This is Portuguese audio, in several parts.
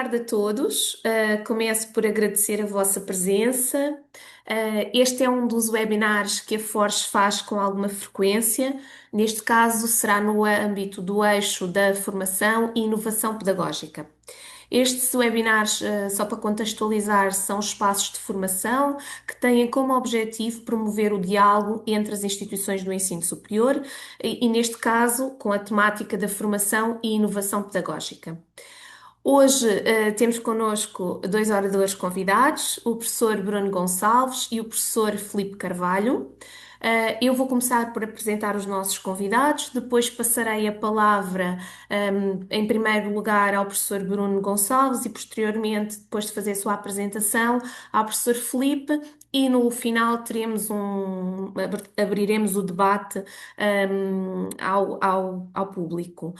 tarde a todos. Começo por agradecer a vossa presença. Este é um dos webinars que a Forge faz com alguma frequência. Neste caso, será no âmbito do eixo da formação e inovação pedagógica. Estes webinars, só para contextualizar, são espaços de formação que têm como objetivo promover o diálogo entre as instituições do ensino superior e neste caso, com a temática da formação e inovação pedagógica. Hoje, temos connosco dois oradores convidados, o professor Bruno Gonçalves e o professor Filipe Carvalho. Eu vou começar por apresentar os nossos convidados, depois passarei a palavra, em primeiro lugar, ao professor Bruno Gonçalves e, posteriormente, depois de fazer a sua apresentação, ao professor Filipe. E no final abriremos o debate, ao público.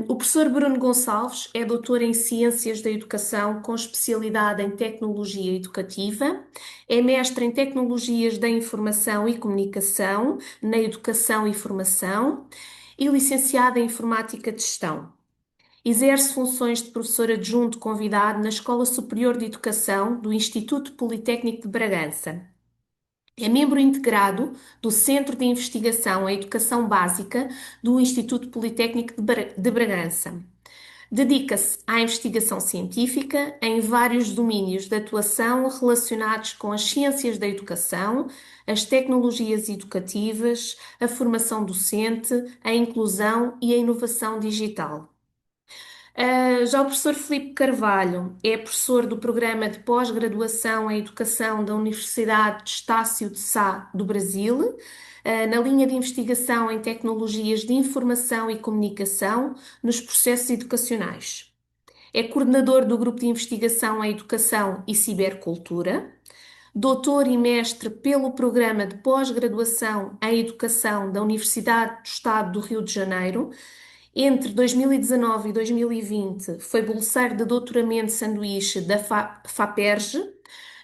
O professor Bruno Gonçalves é doutor em Ciências da Educação com especialidade em Tecnologia Educativa, é mestre em Tecnologias da Informação e Comunicação na Educação e Formação e licenciado em Informática de Gestão. Exerce funções de professor adjunto convidado na Escola Superior de Educação do Instituto Politécnico de Bragança. É membro integrado do Centro de Investigação em Educação Básica do Instituto Politécnico de Bragança. Dedica-se à investigação científica em vários domínios de atuação relacionados com as ciências da educação, as tecnologias educativas, a formação docente, a inclusão e a inovação digital. Já o professor Filipe Carvalho é professor do Programa de Pós-Graduação em Educação da Universidade de Estácio de Sá do Brasil, na linha de investigação em tecnologias de informação e comunicação nos processos educacionais. É coordenador do Grupo de Investigação em Educação e Cibercultura, doutor e mestre pelo Programa de Pós-Graduação em Educação da Universidade do Estado do Rio de Janeiro. Entre 2019 e 2020 foi bolseiro de doutoramento sanduíche da FAPERJ,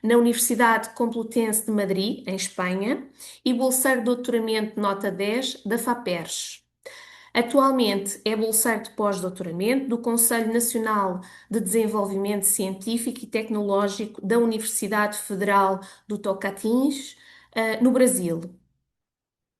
na Universidade Complutense de Madrid, em Espanha, e bolseiro de doutoramento nota 10 da FAPERJ. Atualmente é bolseiro de pós-doutoramento do Conselho Nacional de Desenvolvimento Científico e Tecnológico da Universidade Federal do Tocantins, no Brasil.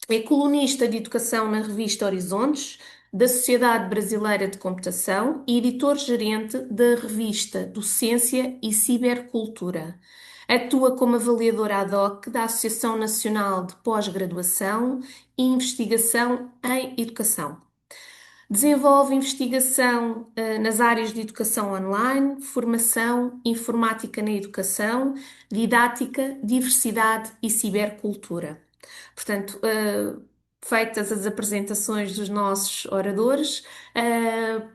É colunista de educação na revista Horizontes, da Sociedade Brasileira de Computação e editor-gerente da revista Docência e Cibercultura. Atua como avaliador ad hoc da Associação Nacional de Pós-Graduação e Investigação em Educação. Desenvolve investigação nas áreas de educação online, formação, informática na educação, didática, diversidade e cibercultura. Portanto, feitas as apresentações dos nossos oradores,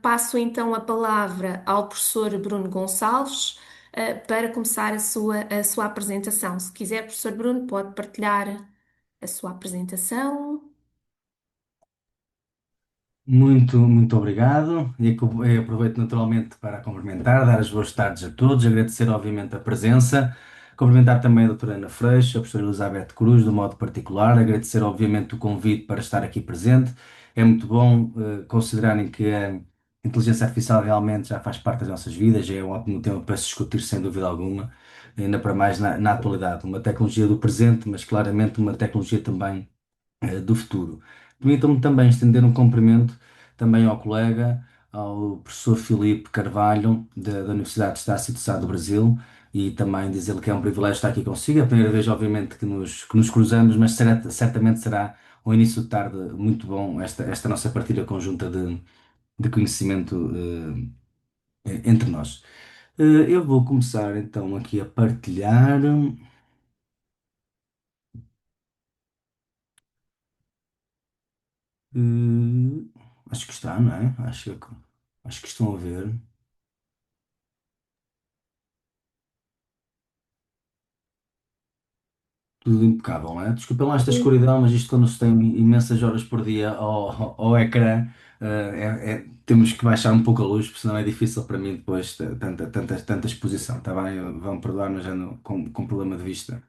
passo então a palavra ao professor Bruno Gonçalves, para começar a sua apresentação. Se quiser, professor Bruno, pode partilhar a sua apresentação. Muito obrigado. E aproveito naturalmente para cumprimentar, dar as boas tardes a todos, agradecer obviamente a presença, cumprimentar também a doutora Ana Freixo, a professora Elizabeth Cruz, do modo particular, agradecer obviamente o convite para estar aqui presente. É muito bom considerarem que a inteligência artificial realmente já faz parte das nossas vidas, é um ótimo tema para se discutir sem dúvida alguma, ainda para mais na atualidade. Uma tecnologia do presente, mas claramente uma tecnologia também do futuro. Permitam-me também estender um cumprimento também ao colega, ao professor Filipe Carvalho, da Universidade de Estácio de Sá do Brasil, e também dizer-lhe que é um privilégio estar aqui consigo. É a primeira vez, obviamente, que nos cruzamos, mas certamente será um início de tarde muito bom esta nossa partilha conjunta de conhecimento entre nós. Eu vou começar então aqui a partilhar. Acho que está, não é? Acho que estão a ver. Tudo impecável, não é? Desculpem lá esta Sim. escuridão, mas isto quando se tem imensas horas por dia ao ecrã, temos que baixar um pouco a luz, porque senão é difícil para mim depois tanta exposição, está bem? Vão perdoar, mas já com problema de vista,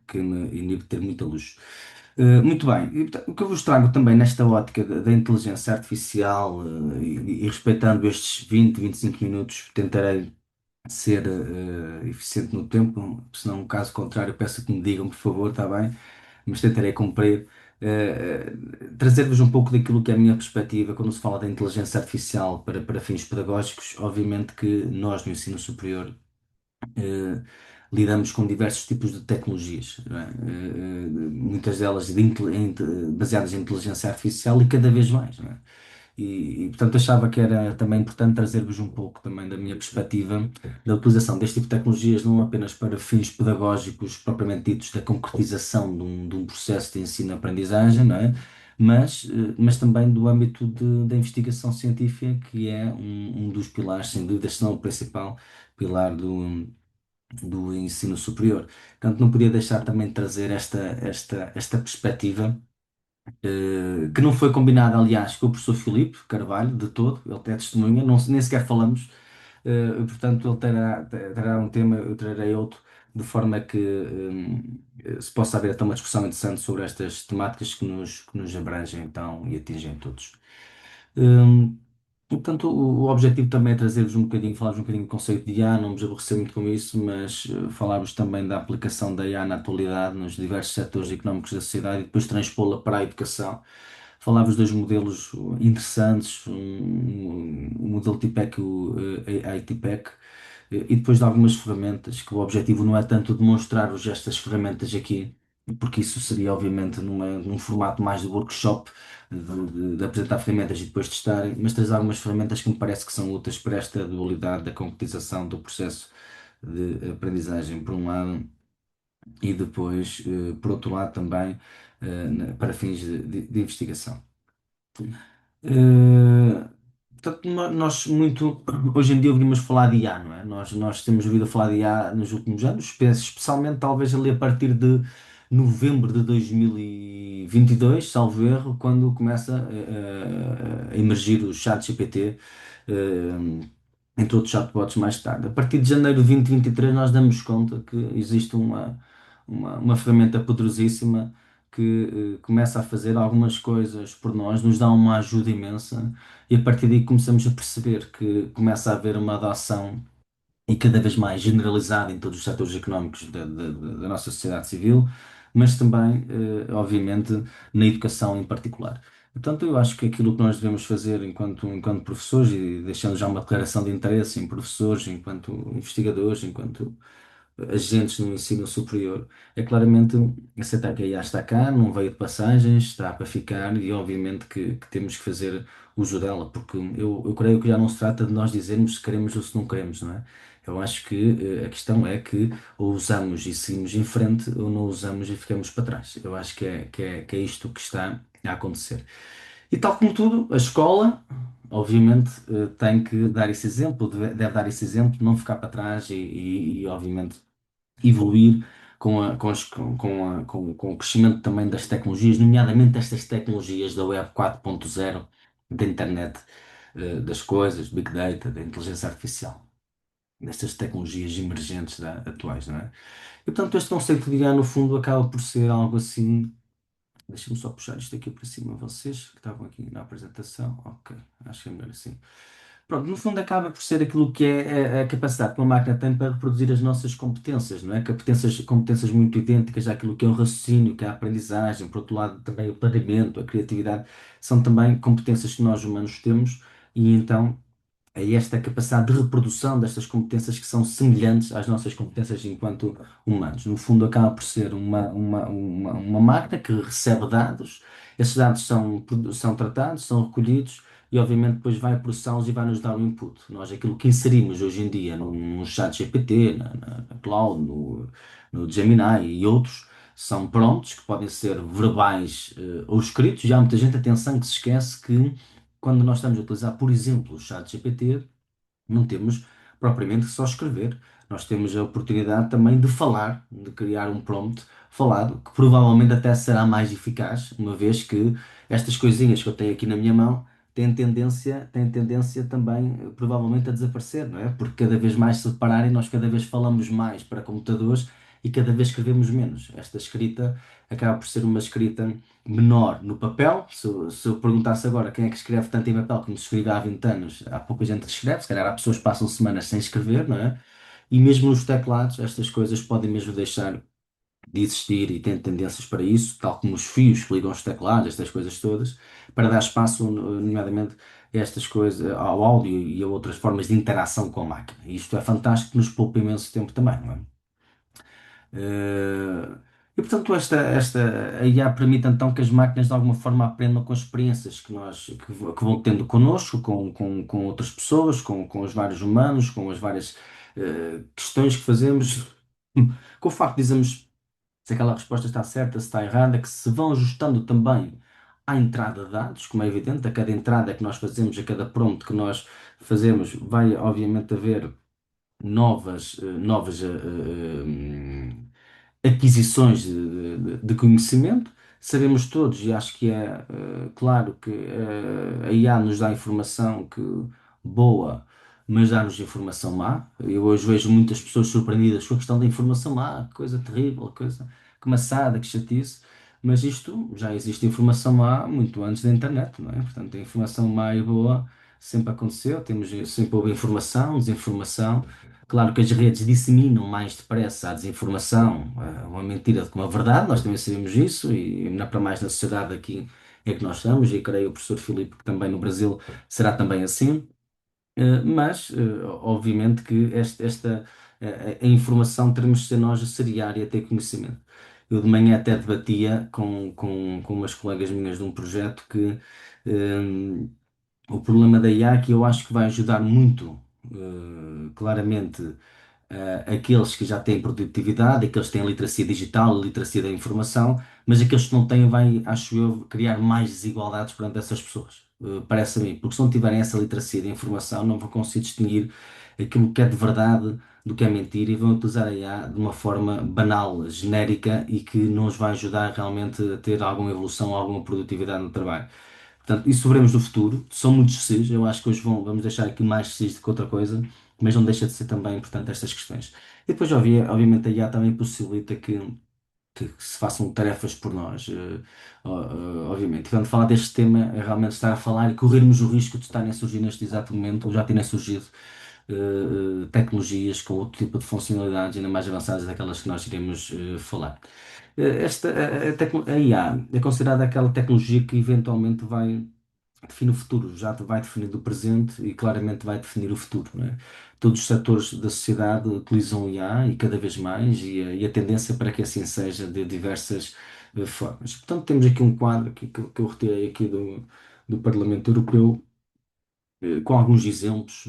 que me inibe de ter muita luz. Muito bem. E, portanto, o que eu vos trago também nesta ótica da inteligência artificial, e respeitando estes 25 minutos, tentarei ser eficiente no tempo, senão, caso contrário, peço que me digam, por favor, está bem? Mas tentarei cumprir. Trazer-vos um pouco daquilo que é a minha perspectiva quando se fala da inteligência artificial para fins pedagógicos. Obviamente que nós, no ensino superior, eh, lidamos com diversos tipos de tecnologias, não é? Muitas delas baseadas em inteligência artificial e cada vez mais, não é? Portanto, achava que era também importante trazer-vos um pouco também da minha perspectiva da utilização deste tipo de tecnologias, não apenas para fins pedagógicos propriamente ditos, da concretização de um processo de ensino-aprendizagem, não é? Mas também do âmbito da investigação científica, que é um dos pilares, sem dúvida, se não o principal pilar do ensino superior. Portanto, não podia deixar também de trazer esta perspectiva, que não foi combinada, aliás, com o professor Filipe Carvalho, de todo, ele é testemunha, não, nem sequer falamos, portanto, ele terá um tema, eu trarei outro, de forma que se possa haver até uma discussão interessante sobre estas temáticas que nos abrangem então e atingem todos. Hum, Portanto, o objetivo também é trazer-vos um bocadinho, falar-vos um bocadinho do conceito de IA, não vos aborrecer muito com isso, mas falar-vos também da aplicação da IA na atualidade, nos diversos setores económicos da sociedade e depois transpô-la para a educação. Falar-vos dois modelos interessantes, o modelo TPEC e o AI TPEC, e depois de algumas ferramentas, que o objetivo não é tanto demonstrar-vos estas ferramentas aqui, porque isso seria obviamente num formato mais de workshop, de apresentar ferramentas e depois testarem, mas trazer algumas ferramentas que me parece que são úteis para esta dualidade da concretização do processo de aprendizagem, por um lado, e depois, por outro lado, também para fins de investigação. Eh, Portanto, nós muito, hoje em dia ouvimos falar de IA, não é? Nós temos ouvido falar de IA nos últimos anos, especialmente talvez ali a partir de novembro de 2022, salvo erro, quando começa a emergir o ChatGPT, eh, entre outros chatbots mais tarde. A partir de janeiro de 2023 nós damos conta que existe uma ferramenta poderosíssima que começa a fazer algumas coisas por nós, nos dá uma ajuda imensa e a partir daí começamos a perceber que começa a haver uma adoção e cada vez mais generalizada em todos os setores económicos da nossa sociedade civil, mas também, obviamente, na educação em particular. Portanto, eu acho que aquilo que nós devemos fazer enquanto professores, e deixando já uma declaração de interesse em professores, enquanto investigadores, enquanto agentes no ensino superior, é claramente aceitar que a IA está cá, não veio de passagens, está para ficar e obviamente que temos que fazer uso dela, porque eu creio que já não se trata de nós dizermos se queremos ou se não queremos, não é? Eu acho que a questão é que ou usamos e seguimos em frente ou não usamos e ficamos para trás. Eu acho que é isto que está a acontecer. E tal como tudo, a escola, obviamente, tem que dar esse exemplo, deve dar esse exemplo, não ficar para trás obviamente, evoluir com o crescimento também das tecnologias, nomeadamente estas tecnologias da Web 4.0, da internet, das coisas, Big Data, da inteligência artificial, destas tecnologias emergentes atuais, não é? E, portanto, este conceito de IA, no fundo, acaba por ser algo assim. Deixa-me só puxar isto aqui para cima, vocês que estavam aqui na apresentação. Ok, acho que é melhor assim. Pronto, no fundo acaba por ser aquilo que é a capacidade que uma máquina tem para reproduzir as nossas competências, não é? Competências muito idênticas àquilo que é o raciocínio, que é a aprendizagem, por outro lado também o planeamento, a criatividade, são também competências que nós humanos temos e então é esta capacidade de reprodução destas competências que são semelhantes às nossas competências enquanto humanos. No fundo, acaba por ser uma máquina que recebe dados, esses dados são tratados, são recolhidos e, obviamente, depois vai processá-los e vai nos dar um input. Nós, aquilo que inserimos hoje em dia no chat GPT, na Cloud, no Gemini e outros, são prompts que podem ser verbais, ou escritos. E há muita gente, atenção, que se esquece que quando nós estamos a utilizar, por exemplo, o chat GPT, não temos propriamente que só escrever. Nós temos a oportunidade também de falar, de criar um prompt falado, que provavelmente até será mais eficaz, uma vez que estas coisinhas que eu tenho aqui na minha mão têm tendência também, provavelmente, a desaparecer, não é? Porque cada vez mais se repararem, nós cada vez falamos mais para computadores e cada vez escrevemos menos. Esta escrita acaba por ser uma escrita menor no papel. Se eu perguntasse agora quem é que escreve tanto em papel como se escrevia há 20 anos, há pouca gente que escreve, se calhar há pessoas que passam semanas sem escrever, não é? E mesmo nos teclados, estas coisas podem mesmo deixar de existir e tem tendências para isso, tal como os fios que ligam os teclados, estas coisas todas, para dar espaço, nomeadamente, a estas coisas, ao áudio e a outras formas de interação com a máquina. E isto é fantástico, nos poupa imenso tempo também, não é? E portanto, a IA permite então que as máquinas de alguma forma aprendam com as experiências que vão tendo connosco, com outras pessoas, com os vários humanos, com as várias questões que fazemos, com o facto de dizermos se aquela resposta está certa, se está errada, que se vão ajustando também à entrada de dados, como é evidente, a cada entrada que nós fazemos, a cada prompt que nós fazemos, vai obviamente haver novas aquisições de conhecimento. Sabemos todos, e acho que é claro que a IA nos dá informação boa, mas dá-nos informação má. Eu hoje vejo muitas pessoas surpreendidas com a questão da informação má, que coisa terrível, coisa que maçada, que chatice. Mas isto já existe informação má muito antes da internet, não é? Portanto, a informação má e boa sempre aconteceu, temos sempre houve informação, desinformação. Claro que as redes disseminam mais depressa a desinformação, uma mentira do que uma verdade, nós também sabemos isso, e ainda para mais na sociedade aqui é que nós estamos, e creio o professor Filipe que também no Brasil será também assim. Mas, obviamente, que a informação teremos de ser nós a seriar e a ter conhecimento. Eu de manhã até debatia com umas colegas minhas de um projeto que o problema da IA que eu acho que vai ajudar muito, claramente, aqueles que já têm produtividade, aqueles que têm literacia digital, literacia da informação, mas aqueles que não têm vai, acho eu, criar mais desigualdades perante essas pessoas. Parece a mim, porque se não tiverem essa literacia da informação, não vão conseguir distinguir aquilo que é de verdade do que é mentira e vão utilizar a IA de uma forma banal, genérica e que não os vai ajudar realmente a ter alguma evolução, alguma produtividade no trabalho. Portanto, isso veremos no futuro. São muitos se's. Eu acho que hoje vamos deixar aqui mais se's do que outra coisa, mas não deixa de ser também importante estas questões. E depois, obviamente, a IA também possibilita que se façam tarefas por nós, obviamente. E quando falar deste tema, é realmente estar a falar e corrermos o risco de estarem a surgir neste exato momento, ou já terem surgido, tecnologias com outro tipo de funcionalidades ainda mais avançadas daquelas que nós iremos, falar. A IA é considerada aquela tecnologia que eventualmente vai define o futuro, já vai definir o presente e claramente vai definir o futuro, não é? Todos os setores da sociedade utilizam IA e cada vez mais, e a tendência para que assim seja de diversas formas. Portanto, temos aqui um quadro que eu retirei aqui do Parlamento Europeu, com alguns exemplos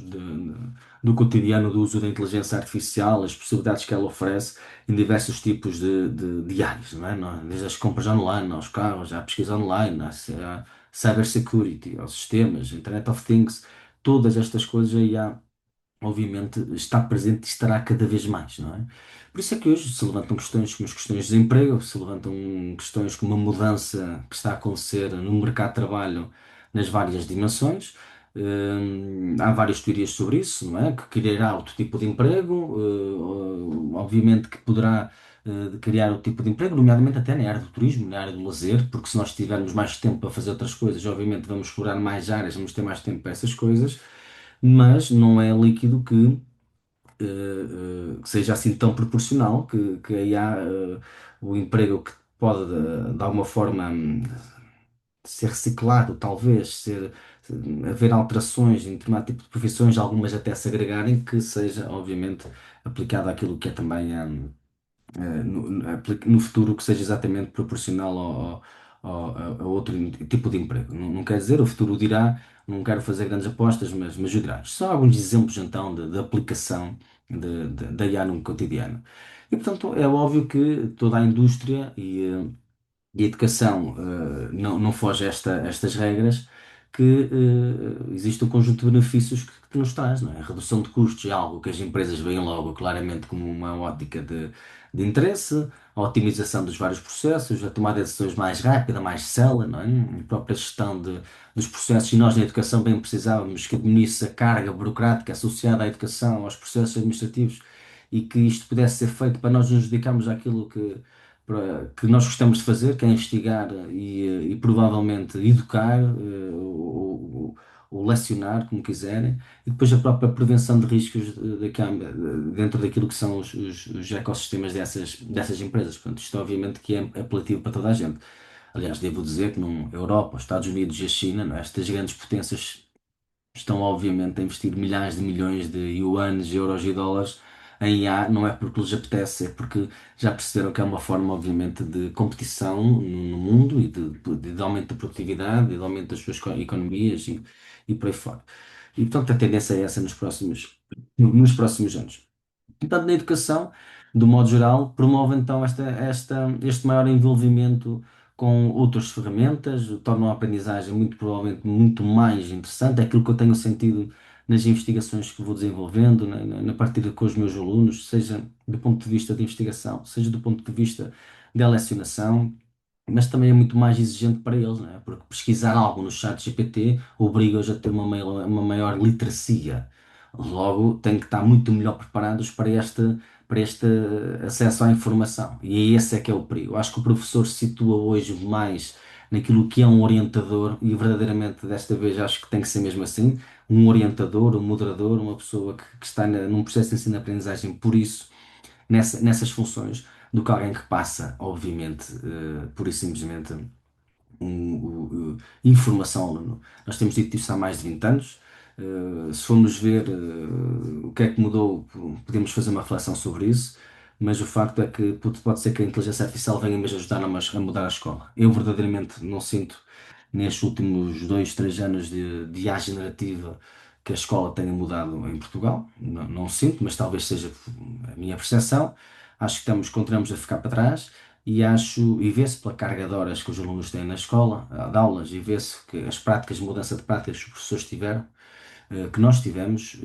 do cotidiano do uso da inteligência artificial, as possibilidades que ela oferece em diversos tipos de áreas, não é? Desde as compras online, aos carros, à pesquisa online, à cybersecurity, aos sistemas, Internet of Things, todas estas coisas aí há, obviamente, está presente e estará cada vez mais, não é? Por isso é que hoje se levantam questões como as questões de desemprego, se levantam questões como a mudança que está a acontecer no mercado de trabalho nas várias dimensões. Há várias teorias sobre isso, não é? Que criará outro tipo de emprego, obviamente que poderá criar outro tipo de emprego, nomeadamente até na área do turismo, na área do lazer, porque se nós tivermos mais tempo para fazer outras coisas, obviamente vamos explorar mais áreas, vamos ter mais tempo para essas coisas, mas não é líquido que seja assim tão proporcional, que aí há o emprego que pode, de alguma forma, ser reciclado, talvez, haver alterações em determinado tipo de profissões, algumas até se agregarem, que seja, obviamente, aplicado àquilo que é também no futuro, que seja exatamente proporcional a outro tipo de emprego. Não quer dizer, o futuro dirá, não quero fazer grandes apostas, mas o dirá. Isto são alguns exemplos, então, de aplicação da IA no cotidiano. E, portanto, é óbvio que toda a indústria e a educação não foge a estas regras, que existe um conjunto de benefícios que nos traz, não é? A redução de custos é algo que as empresas veem logo claramente como uma ótica de interesse, a otimização dos vários processos, a tomada de decisões mais rápida, mais célere, não é? A própria gestão dos processos, e nós na educação bem precisávamos que diminuísse a carga burocrática associada à educação, aos processos administrativos, e que isto pudesse ser feito para nós nos dedicarmos àquilo que nós gostamos de fazer, que é investigar e provavelmente educar, ou lecionar, como quiserem, e depois a própria prevenção de riscos dentro daquilo que são os ecossistemas dessas empresas. Portanto, isto obviamente que é apelativo para toda a gente. Aliás, devo dizer que na Europa, os Estados Unidos e a China, não é? Estas grandes potências estão obviamente a investir milhares de milhões de yuanes, euros e dólares em IA, não é porque lhes apetece, é porque já perceberam que é uma forma, obviamente, de competição no mundo e de aumento da produtividade, e de aumento das suas economias e por aí fora. E, portanto, a tendência é essa nos próximos anos. Portanto, na educação, do modo geral, promove então este maior envolvimento com outras ferramentas, torna a aprendizagem muito provavelmente muito mais interessante. É aquilo que eu tenho sentido nas investigações que vou desenvolvendo, na partilha com os meus alunos, seja do ponto de vista de investigação, seja do ponto de vista da lecionação, mas também é muito mais exigente para eles, não é? Porque pesquisar algo no chat GPT obriga-os a ter uma maior literacia. Logo, têm que estar muito melhor preparados para este acesso à informação. E esse é que é o perigo. Eu acho que o professor se situa hoje mais naquilo que é um orientador, e verdadeiramente desta vez acho que tem que ser mesmo assim, um orientador, um moderador, uma pessoa que está num processo de ensino-aprendizagem, por isso nessas funções, do que alguém que passa, obviamente, pura e simplesmente informação ao aluno. Nós temos dito isso há mais de 20 anos. Se formos ver o que é que mudou, podemos fazer uma reflexão sobre isso, mas o facto é que pode ser que a inteligência artificial venha mesmo ajudar a mudar a escola. Eu verdadeiramente não sinto, nestes últimos 2, 3 anos de IA generativa, que a escola tenha mudado em Portugal. Não, não sinto, mas talvez seja a minha percepção. Acho que continuamos a ficar para trás. E vê-se pela carga de horas que os alunos têm na escola, de aulas, e vê-se que as práticas, mudança de práticas que os professores tiveram, que nós tivemos,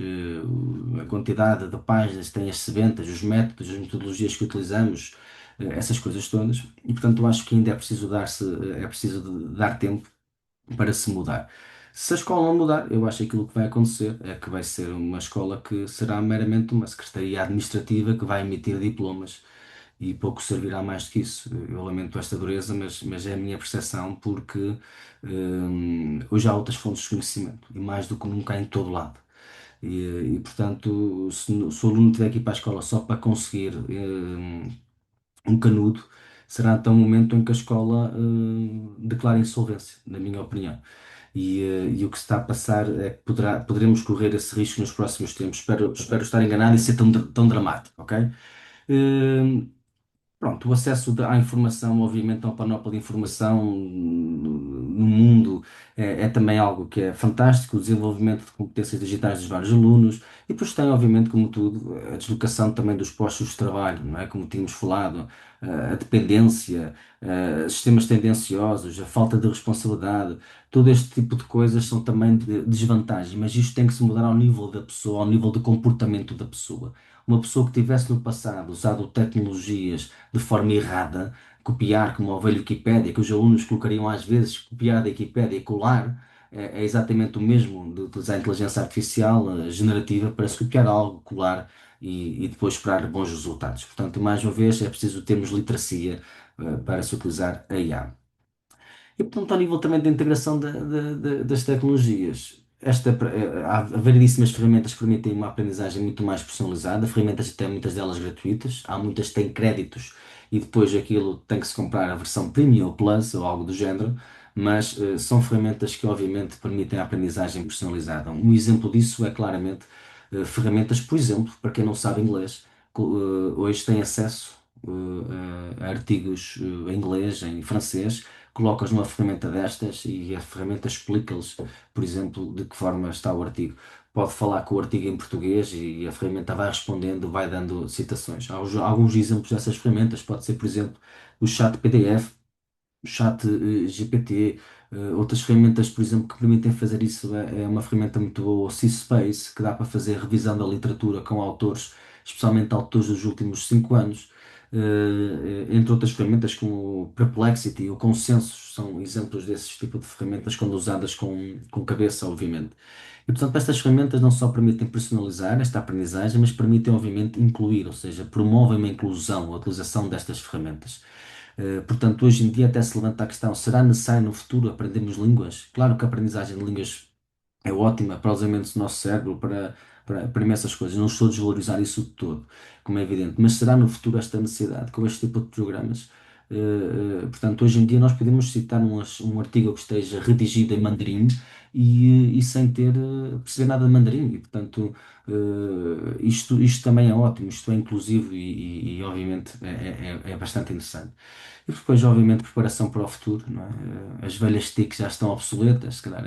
a quantidade de páginas que têm as sebentas, os métodos, as metodologias que utilizamos, essas coisas todas. E portanto, eu acho que ainda é preciso dar tempo para se mudar. Se a escola não mudar, eu acho que aquilo que vai acontecer é que vai ser uma escola que será meramente uma secretaria administrativa que vai emitir diplomas e pouco servirá mais do que isso. Eu lamento esta dureza, mas é a minha percepção, porque hoje há outras fontes de conhecimento e mais do que nunca em todo lado. Portanto, se o aluno tiver que ir para a escola só para conseguir um canudo, será até o momento em que a escola declara insolvência, na minha opinião. E o que se está a passar é que poderemos correr esse risco nos próximos tempos. Espero estar enganado e ser tão dramático, ok? Eh, Pronto, o acesso à informação, obviamente, ao panóplia de informação no mundo é também algo que é fantástico, o desenvolvimento de competências digitais dos vários alunos, e depois tem, obviamente, como tudo, a deslocação também dos postos de trabalho, não é? Como tínhamos falado, a dependência, sistemas tendenciosos, a falta de responsabilidade, todo este tipo de coisas são também de desvantagem, mas isto tem que se mudar ao nível da pessoa, ao nível do comportamento da pessoa. Uma pessoa que tivesse no passado usado tecnologias de forma errada, copiar como a ovelha Wikipédia, que os alunos colocariam às vezes copiar da Wikipédia e colar, é exatamente o mesmo de utilizar a inteligência artificial generativa para se copiar algo, colar e depois esperar bons resultados. Portanto, mais uma vez, é preciso termos literacia para se utilizar a IA. E, portanto, ao nível também da integração das tecnologias, há variedíssimas ferramentas que permitem uma aprendizagem muito mais personalizada, ferramentas até muitas delas gratuitas, há muitas que têm créditos e depois aquilo tem que se comprar a versão Premium ou Plus ou algo do género, mas são ferramentas que obviamente permitem a aprendizagem personalizada. Um exemplo disso é claramente ferramentas, por exemplo, para quem não sabe inglês, hoje tem acesso a artigos em inglês, em francês, colocas numa ferramenta destas e a ferramenta explica-lhes, por exemplo, de que forma está o artigo. Pode falar com o artigo em português e a ferramenta vai respondendo, vai dando citações. Há alguns exemplos dessas ferramentas, pode ser, por exemplo, o chat PDF, o chat GPT, outras ferramentas, por exemplo, que permitem fazer isso. É uma ferramenta muito boa, o C-Space, que dá para fazer revisão da literatura com autores, especialmente autores dos últimos 5 anos. entre outras ferramentas como o Perplexity e o Consensus, são exemplos desses tipos de ferramentas quando usadas com cabeça, obviamente. E, portanto, estas ferramentas não só permitem personalizar esta aprendizagem, mas permitem, obviamente, incluir, ou seja, promovem uma inclusão, a utilização destas ferramentas. Portanto, hoje em dia até se levanta a questão, será necessário no futuro aprendermos línguas? Claro que a aprendizagem de línguas é ótima para os elementos do nosso cérebro, para imensas coisas. Não estou a desvalorizar isso de todo, como é evidente. Mas será no futuro esta necessidade com este tipo de programas? Portanto, hoje em dia nós podemos citar um artigo que esteja redigido em mandarim e sem ter perceber nada de mandarim. E, portanto, isto também é ótimo, isto é inclusivo e, obviamente é bastante interessante. E depois, obviamente, preparação para o futuro, não é? As velhas TICs já estão obsoletas, se calhar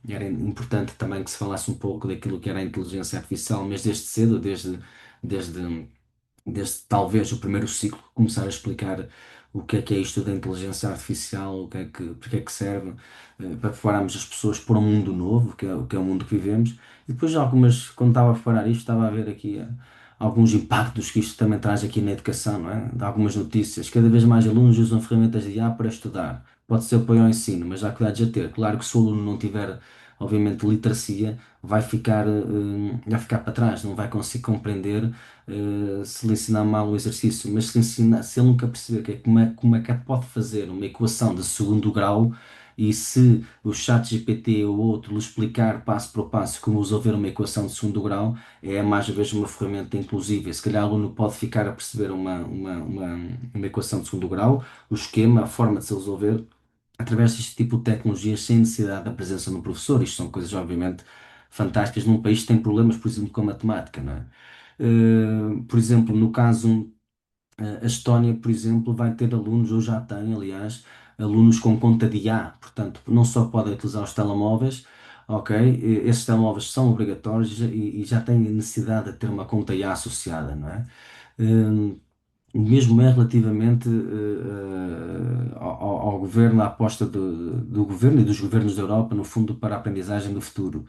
era importante também que se falasse um pouco daquilo que era a inteligência artificial, mas desde cedo, desde desde talvez o primeiro ciclo, começar a explicar o que é isto da inteligência artificial, porque é que serve, para prepararmos as pessoas para um mundo novo, que é o mundo que vivemos. E depois quando estava a preparar isto, estava a ver aqui alguns impactos que isto também traz aqui na educação, não é? De algumas notícias. Cada vez mais alunos usam ferramentas de IA para estudar. Pode ser apoio ao ensino, mas há cuidados a ter. Claro que se o aluno não tiver, obviamente, literacia, vai ficar para trás, não vai conseguir compreender se lhe ensinar mal o exercício, mas se ele nunca perceber como é que pode fazer uma equação de segundo grau e se o chat GPT ou outro lhe explicar passo por passo como resolver uma equação de segundo grau, é mais uma vez uma ferramenta inclusiva. E se calhar o aluno pode ficar a perceber uma equação de segundo grau, o esquema, a forma de se resolver, através deste tipo de tecnologias sem necessidade da presença do professor. Isto são coisas, obviamente, fantásticas num país que tem problemas, por exemplo, com a matemática, não é? Por exemplo, no caso, a Estónia, por exemplo, vai ter alunos, ou já tem, aliás, alunos com conta de IA, portanto, não só podem utilizar os telemóveis, ok? Esses telemóveis são obrigatórios e já têm necessidade de ter uma conta IA associada, não é? Eh, o mesmo é relativamente ao governo, à aposta do governo e dos governos da Europa, no fundo, para a aprendizagem do futuro.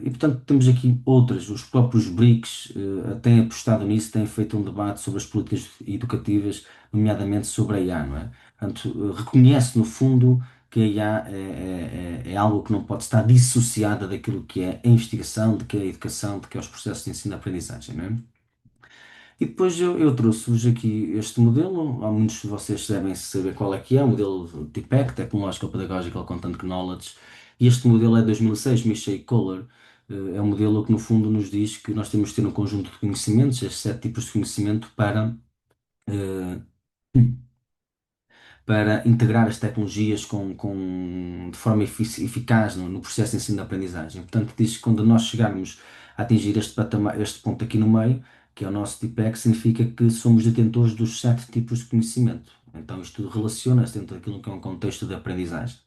E portanto temos aqui outras, os próprios BRICS têm apostado nisso, têm feito um debate sobre as políticas educativas, nomeadamente sobre a IA, não é? Portanto, reconhece no fundo que a IA é algo que não pode estar dissociada daquilo que é a investigação, de que é a educação, de que é os processos de ensino-aprendizagem, não é? E depois eu trouxe-vos aqui este modelo, há muitos de vocês devem saber qual é que é, o modelo TPEC, Technological Pedagogical Content Knowledge, e este modelo é de 2006, Michel Kohler, é um modelo que no fundo nos diz que nós temos de ter um conjunto de conhecimentos, estes 7 tipos de conhecimento eh, para integrar as tecnologias de forma eficaz no processo de ensino-aprendizagem. Portanto, diz que quando nós chegarmos a atingir este patamar, este ponto aqui no meio, que é o nosso TPEC, significa que somos detentores dos 7 tipos de conhecimento. Então, isto tudo relaciona-se dentro daquilo que é um contexto de aprendizagem.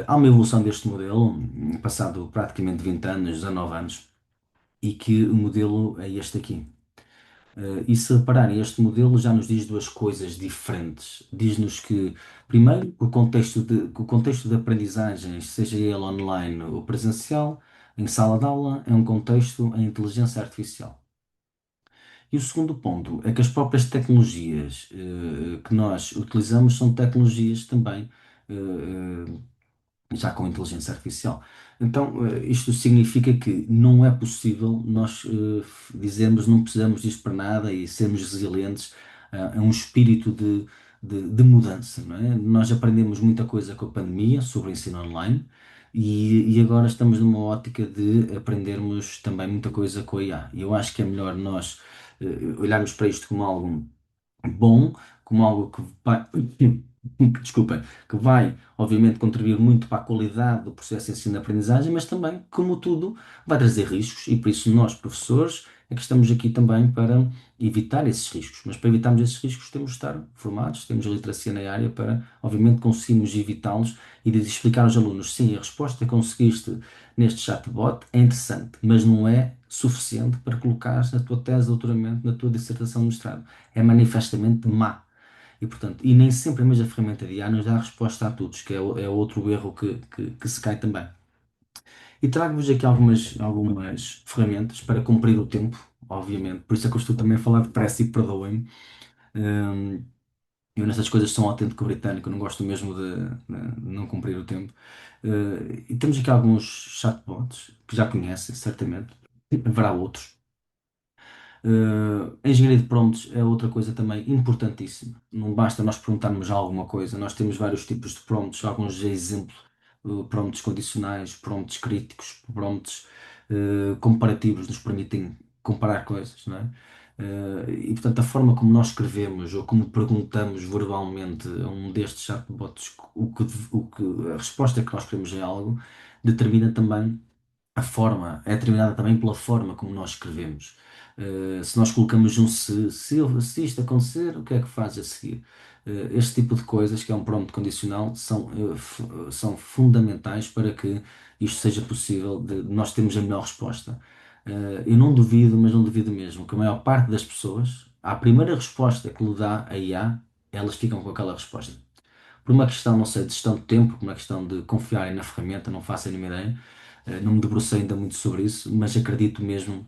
Há uma evolução deste modelo, passado praticamente 20 anos, 19 anos, e que o modelo é este aqui. E se repararem, este modelo já nos diz duas coisas diferentes. Diz-nos que, primeiro, que o contexto de aprendizagem, seja ele online ou presencial, em sala de aula, é um contexto em inteligência artificial. E o segundo ponto é que as próprias tecnologias que nós utilizamos são tecnologias também eh, já com inteligência artificial. Então, isto significa que não é possível nós dizermos não precisamos disto para nada e sermos resilientes a um espírito de mudança, não é? Nós aprendemos muita coisa com a pandemia sobre o ensino online e agora estamos numa ótica de aprendermos também muita coisa com a IA. E eu acho que é melhor nós olharmos para isto como algo bom, como algo que vai, desculpem, que vai, obviamente, contribuir muito para a qualidade do processo de ensino-aprendizagem, mas também, como tudo, vai trazer riscos e por isso nós, professores, é que estamos aqui também para evitar esses riscos. Mas para evitarmos esses riscos temos de estar formados, temos a literacia na área para, obviamente, conseguirmos evitá-los e de explicar aos alunos, sim, a resposta que conseguiste neste chatbot é interessante, mas não é suficiente para colocares na tua tese de doutoramento, na tua dissertação de mestrado. É manifestamente má. E, portanto, e nem sempre a mesma ferramenta de IA nos dá a resposta a todos, que é outro erro que se cai também. E trago-vos aqui algumas ferramentas para cumprir o tempo, obviamente. Por isso é que eu estou também a falar depressa e perdoem-me. Hum, eu nessas coisas sou um autêntico britânico, eu não gosto mesmo de não cumprir o tempo. E temos aqui alguns chatbots que já conhecem, certamente. Haverá outros. A engenharia de prompts é outra coisa também importantíssima. Não basta nós perguntarmos alguma coisa, nós temos vários tipos de prompts, alguns exemplos, prompts condicionais, prompts críticos, prompts comparativos, nos permitem comparar coisas, não é? E portanto, a forma como nós escrevemos ou como perguntamos verbalmente a um destes chatbots a resposta que nós queremos em algo, determina também a forma, é determinada também pela forma como nós escrevemos. Se nós colocamos um se isto acontecer, o que é que faz a seguir? Este tipo de coisas, que é um prompt condicional, são fundamentais para que isto seja possível, de nós termos a melhor resposta. Eu não duvido, mas não duvido mesmo, que a maior parte das pessoas, à primeira resposta que lhe dá a IA, elas ficam com aquela resposta. Por uma questão, não sei, de gestão de tempo, por uma questão de confiarem na ferramenta, não faço a mínima ideia. Não me debrucei ainda muito sobre isso, mas acredito mesmo,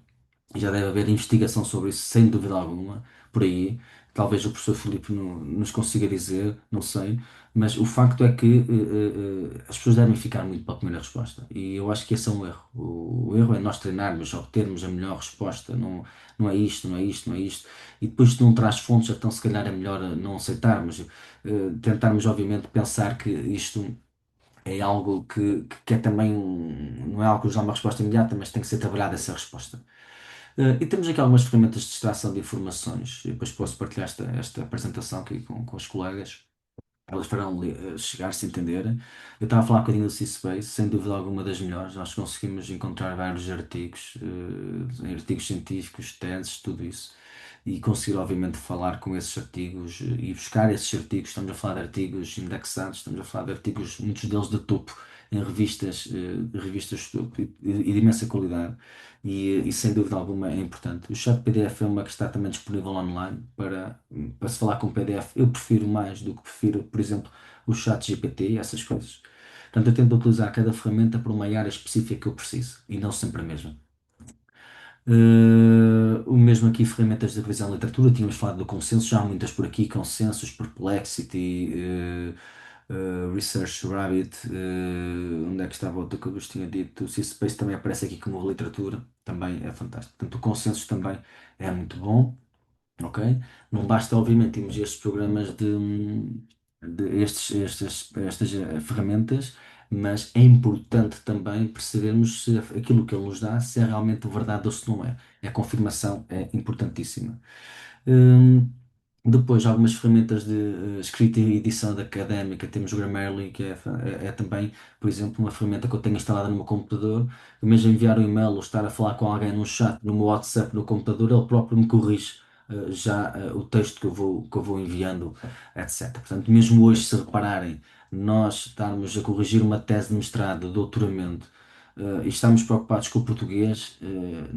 e já deve haver investigação sobre isso, sem dúvida alguma, por aí. Talvez o professor Filipe nos consiga dizer, não sei, mas o facto é que as pessoas devem ficar muito para a primeira resposta. E eu acho que esse é um erro. O erro é nós treinarmos, obtermos a melhor resposta. Não, não é isto, não é isto, não é isto. E depois, se não traz fontes, então se calhar é melhor não aceitarmos. Tentarmos, obviamente, pensar que isto é algo que é também, não é algo que nos dá uma resposta imediata, mas tem que ser trabalhada essa resposta. E temos aqui algumas ferramentas de extração de informações. Eu depois posso partilhar esta apresentação aqui com os colegas. Elas farão chegar, se entenderem. Eu estava a falar um bocadinho do C-Space, sem dúvida alguma das melhores. Nós conseguimos encontrar vários artigos, artigos científicos, teses, tudo isso. E conseguir, obviamente, falar com esses artigos e buscar esses artigos. Estamos a falar de artigos indexados, estamos a falar de artigos, muitos deles de topo, em revistas de topo e de imensa qualidade. E sem dúvida alguma é importante. O chat PDF é uma que está também disponível online para se falar com PDF. Eu prefiro mais do que prefiro, por exemplo, o chat GPT e essas coisas. Portanto, eu tento utilizar cada ferramenta para uma área específica que eu preciso e não sempre a mesma. O mesmo aqui, ferramentas de revisão de literatura, tínhamos falado do consenso, já há muitas por aqui, consensos, Perplexity, Research Rabbit, onde é que estava outra que eu vos tinha dito? O C-Space também aparece aqui como literatura, também é fantástico. Portanto, o consenso também é muito bom, ok? Não basta, obviamente, termos estes programas estas ferramentas, mas é importante também percebermos se aquilo que ele nos dá, se é realmente verdade ou se não é. A confirmação é importantíssima. Hum, Depois, algumas ferramentas de escrita e edição académica. Temos o Grammarly, que é também, por exemplo, uma ferramenta que eu tenho instalada no meu computador. Mesmo enviar um e-mail ou estar a falar com alguém no chat, no meu WhatsApp, no computador, ele próprio me corrige já o texto que eu vou enviando, etc. Portanto, mesmo hoje, se repararem, nós estarmos a corrigir uma tese de mestrado, de doutoramento, e estamos preocupados com o português,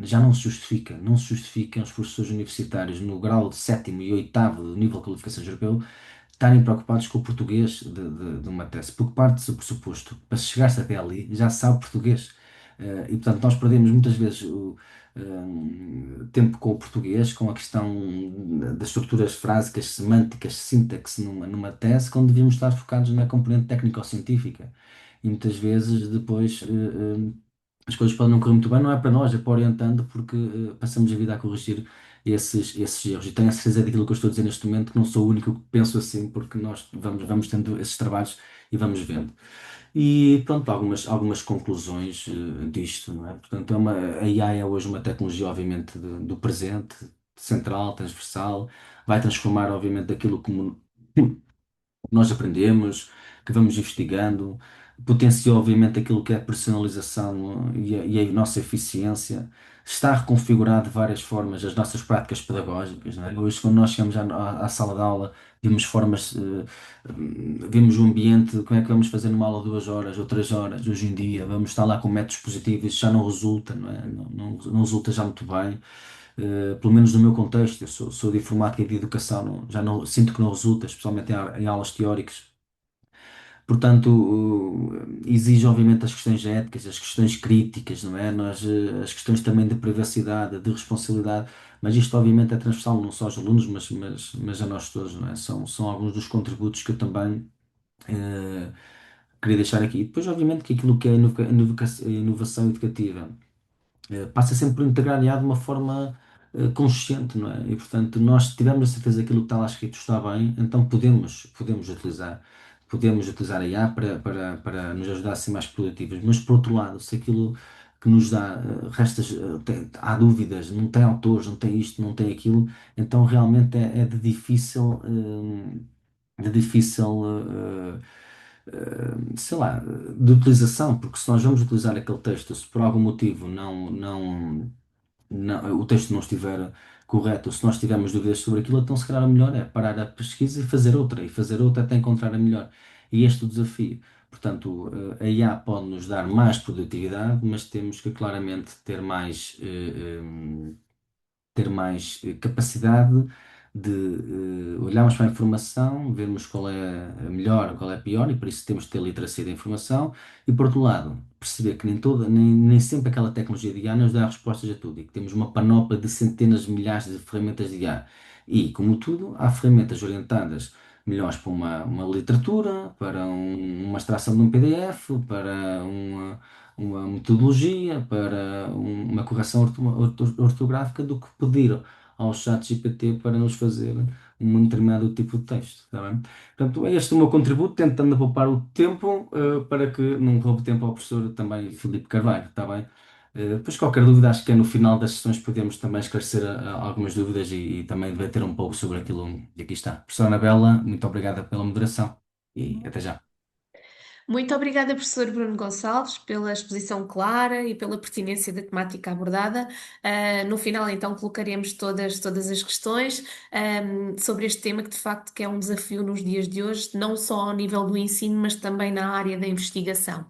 já não se justifica. Não se justificam os professores universitários no grau de sétimo e oitavo do nível de qualificações europeu estarem preocupados com o português de uma tese, porque parte do pressuposto, para chegar-se até ali, já se sabe português. E portanto, nós perdemos muitas vezes tempo com o português, com a questão das estruturas frásicas, semânticas, sintaxe numa tese, quando devíamos estar focados na componente técnico-científica. E muitas vezes depois as coisas podem não correr muito bem, não é para nós, é para orientando, porque passamos a vida a corrigir esses erros. E tenho a certeza daquilo que eu estou a dizer neste momento, que não sou o único que penso assim, porque nós vamos tendo esses trabalhos e vamos vendo. E pronto, algumas conclusões disto, não é? Portanto, a AI é hoje uma tecnologia, obviamente, do presente, central, transversal, vai transformar, obviamente, aquilo como nós aprendemos, que vamos investigando, potencia obviamente aquilo que é a personalização e a nossa eficiência. Está reconfigurado de várias formas as nossas práticas pedagógicas, não é? Hoje, quando nós chegamos à sala de aula, vimos formas, vimos o ambiente, como é que vamos fazer numa aula 2 horas ou 3 horas. Hoje em dia, vamos estar lá com métodos positivos, isso já não resulta, não é? Não resulta já muito bem. Pelo menos no meu contexto, eu sou de informática e de educação, já não, sinto que não resulta, especialmente em aulas teóricas, Portanto, exige obviamente as questões éticas, as questões críticas, não é? As questões também de privacidade, de responsabilidade, mas isto obviamente é transversal não só aos alunos, mas a nós todos, não é? São alguns dos contributos que eu também eh, queria deixar aqui. E depois, obviamente, que aquilo que é a a inovação educativa passa sempre por integrar IA de uma forma consciente, não é? E, portanto, nós se tivermos a certeza que aquilo que está lá escrito está bem, então podemos utilizar. Podemos utilizar a IA para nos ajudar a ser mais produtivos. Mas, por outro lado, se aquilo que nos dá restas, há dúvidas, não tem autores, não tem isto, não tem aquilo, então realmente é de difícil, sei lá, de utilização, porque se nós vamos utilizar aquele texto, se por algum motivo o texto não estiver correto, ou se nós tivermos dúvidas sobre aquilo, então se calhar o melhor é parar a pesquisa e fazer outra até encontrar a melhor. E este é o desafio. Portanto, a IA pode nos dar mais produtividade, mas temos que claramente ter mais capacidade de olharmos para a informação, vermos qual é a melhor, qual é a pior, e por isso temos que ter literacia da informação, e por outro lado, perceber que nem sempre aquela tecnologia de IA nos dá respostas a tudo, e que temos uma panóplia de centenas de milhares de ferramentas de IA. E, como tudo, há ferramentas orientadas melhores para uma literatura, para uma extração de um PDF, para uma metodologia, para uma correção ortográfica, do que pedir ao chat GPT para nos fazer um determinado tipo de texto, está bem? Portanto, é este o meu contributo, tentando poupar o tempo, para que não roube tempo ao professor também Filipe Carvalho, está bem? Depois, qualquer dúvida, acho que é no final das sessões podemos também esclarecer algumas dúvidas e também debater um pouco sobre aquilo. E aqui está. Professora Anabela, muito obrigada pela moderação e até já. Muito obrigada, professor Bruno Gonçalves, pela exposição clara e pela pertinência da temática abordada. No final, então, colocaremos todas as questões, sobre este tema que, de facto, que é um desafio nos dias de hoje, não só ao nível do ensino, mas também na área da investigação.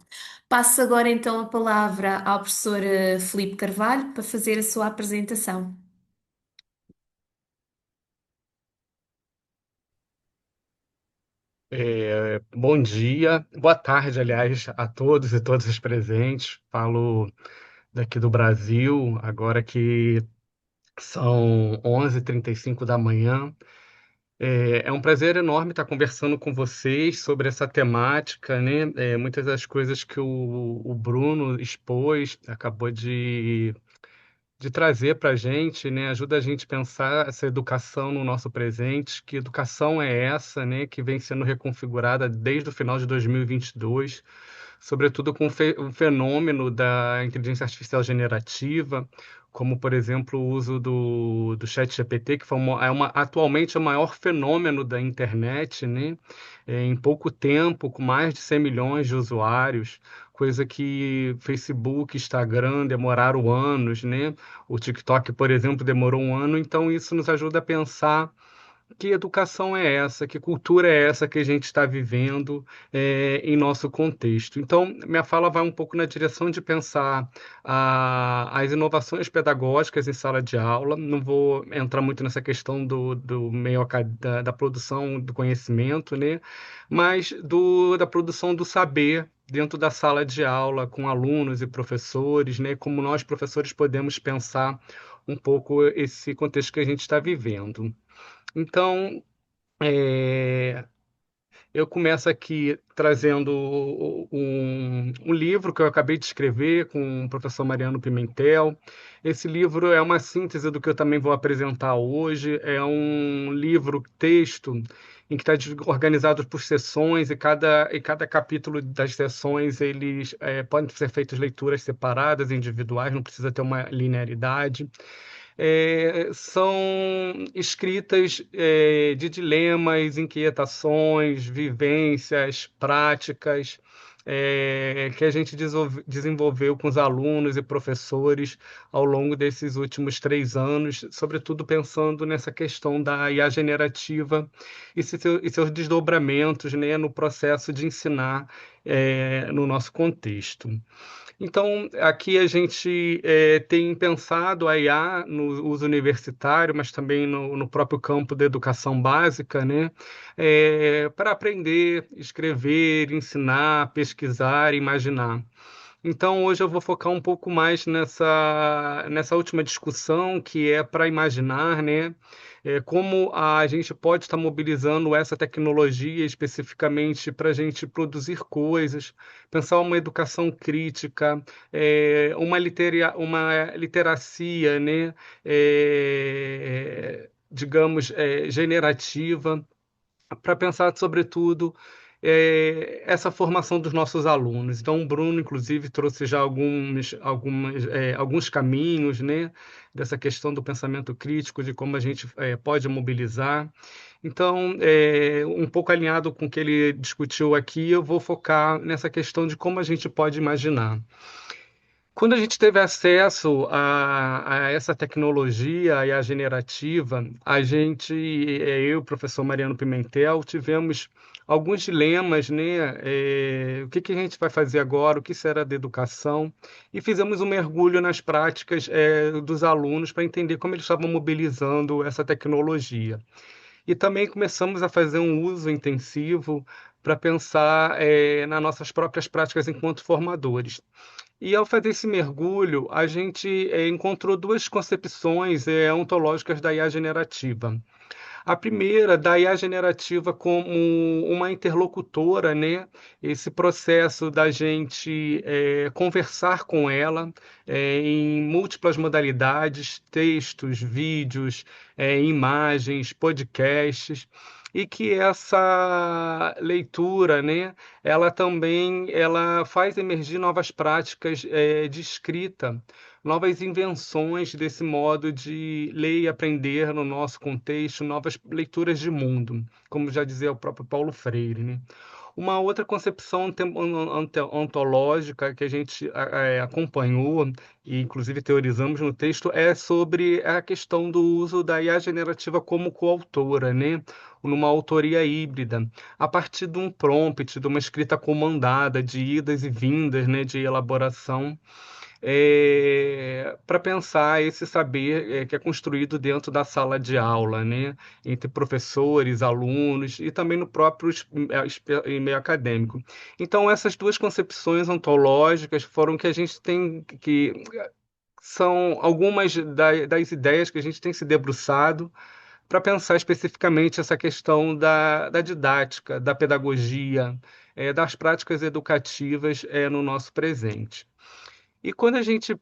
Passo agora, então, a palavra ao professor Filipe Carvalho para fazer a sua apresentação. Bom dia, boa tarde, aliás, a todos e todas os presentes. Falo daqui do Brasil, agora que são 11h35 da manhã. É um prazer enorme estar conversando com vocês sobre essa temática, né? Muitas das coisas que o Bruno expôs, acabou de trazer para a gente, né? Ajuda a gente a pensar essa educação no nosso presente. Que educação é essa, né? Que vem sendo reconfigurada desde o final de 2022, sobretudo com o fenômeno da inteligência artificial generativa, como, por exemplo, o uso do ChatGPT, que atualmente o maior fenômeno da internet, né? Em pouco tempo, com mais de 100 milhões de usuários, coisa que Facebook, Instagram demoraram anos, né? O TikTok, por exemplo, demorou um ano, então isso nos ajuda a pensar que educação é essa, que cultura é essa que a gente está vivendo em nosso contexto. Então, minha fala vai um pouco na direção de pensar as inovações pedagógicas em sala de aula. Não vou entrar muito nessa questão do meio da produção do conhecimento, né? Mas da produção do saber dentro da sala de aula, com alunos e professores, né? Como nós, professores, podemos pensar um pouco esse contexto que a gente está vivendo. Então, é, eu começo aqui trazendo um livro que eu acabei de escrever com o professor Mariano Pimentel. Esse livro é uma síntese do que eu também vou apresentar hoje. É um livro-texto em que está organizado por sessões, e cada capítulo das sessões eles podem ser feitas leituras separadas, individuais, não precisa ter uma linearidade. São escritas de dilemas, inquietações, vivências, práticas, que a gente desenvolveu com os alunos e professores ao longo desses últimos 3 anos, sobretudo pensando nessa questão da IA generativa e seus desdobramentos, né, no processo de ensinar, no nosso contexto. Então, aqui a gente tem pensado a IA no uso universitário, mas também no próprio campo da educação básica, né? Para aprender, escrever, ensinar, pesquisar, imaginar. Então, hoje eu vou focar um pouco mais nessa última discussão, que é para imaginar, né, como a gente pode estar mobilizando essa tecnologia especificamente para a gente produzir coisas, pensar uma educação crítica, uma literacia, né, digamos, generativa, para pensar, sobretudo, essa formação dos nossos alunos. Então, o Bruno, inclusive, trouxe já alguns caminhos, né, dessa questão do pensamento crítico, de como a gente pode mobilizar. Então, um pouco alinhado com o que ele discutiu aqui, eu vou focar nessa questão de como a gente pode imaginar. Quando a gente teve acesso a essa tecnologia e a generativa, eu e o professor Mariano Pimentel, tivemos alguns dilemas, né? O que a gente vai fazer agora? O que será da educação? E fizemos um mergulho nas práticas, dos alunos para entender como eles estavam mobilizando essa tecnologia. E também começamos a fazer um uso intensivo para pensar, nas nossas próprias práticas enquanto formadores. E ao fazer esse mergulho, a gente encontrou duas concepções ontológicas da IA generativa. A primeira, da IA generativa como uma interlocutora, né? Esse processo da gente conversar com ela em múltiplas modalidades, textos, vídeos, imagens, podcasts, e que essa leitura, né, ela faz emergir novas práticas de escrita, novas invenções desse modo de ler e aprender no nosso contexto, novas leituras de mundo, como já dizia o próprio Paulo Freire, né? Uma outra concepção ontológica que a gente acompanhou e inclusive teorizamos no texto é sobre a questão do uso da IA generativa como coautora, né? Numa autoria híbrida, a partir de um prompt, de uma escrita comandada, de idas e vindas, né, de elaboração, para pensar esse saber que é construído dentro da sala de aula, né? Entre professores, alunos e também no próprio meio acadêmico. Então, essas duas concepções ontológicas foram que a gente tem que são algumas das ideias que a gente tem se debruçado para pensar especificamente essa questão da didática, da pedagogia, das práticas educativas no nosso presente. E quando a gente,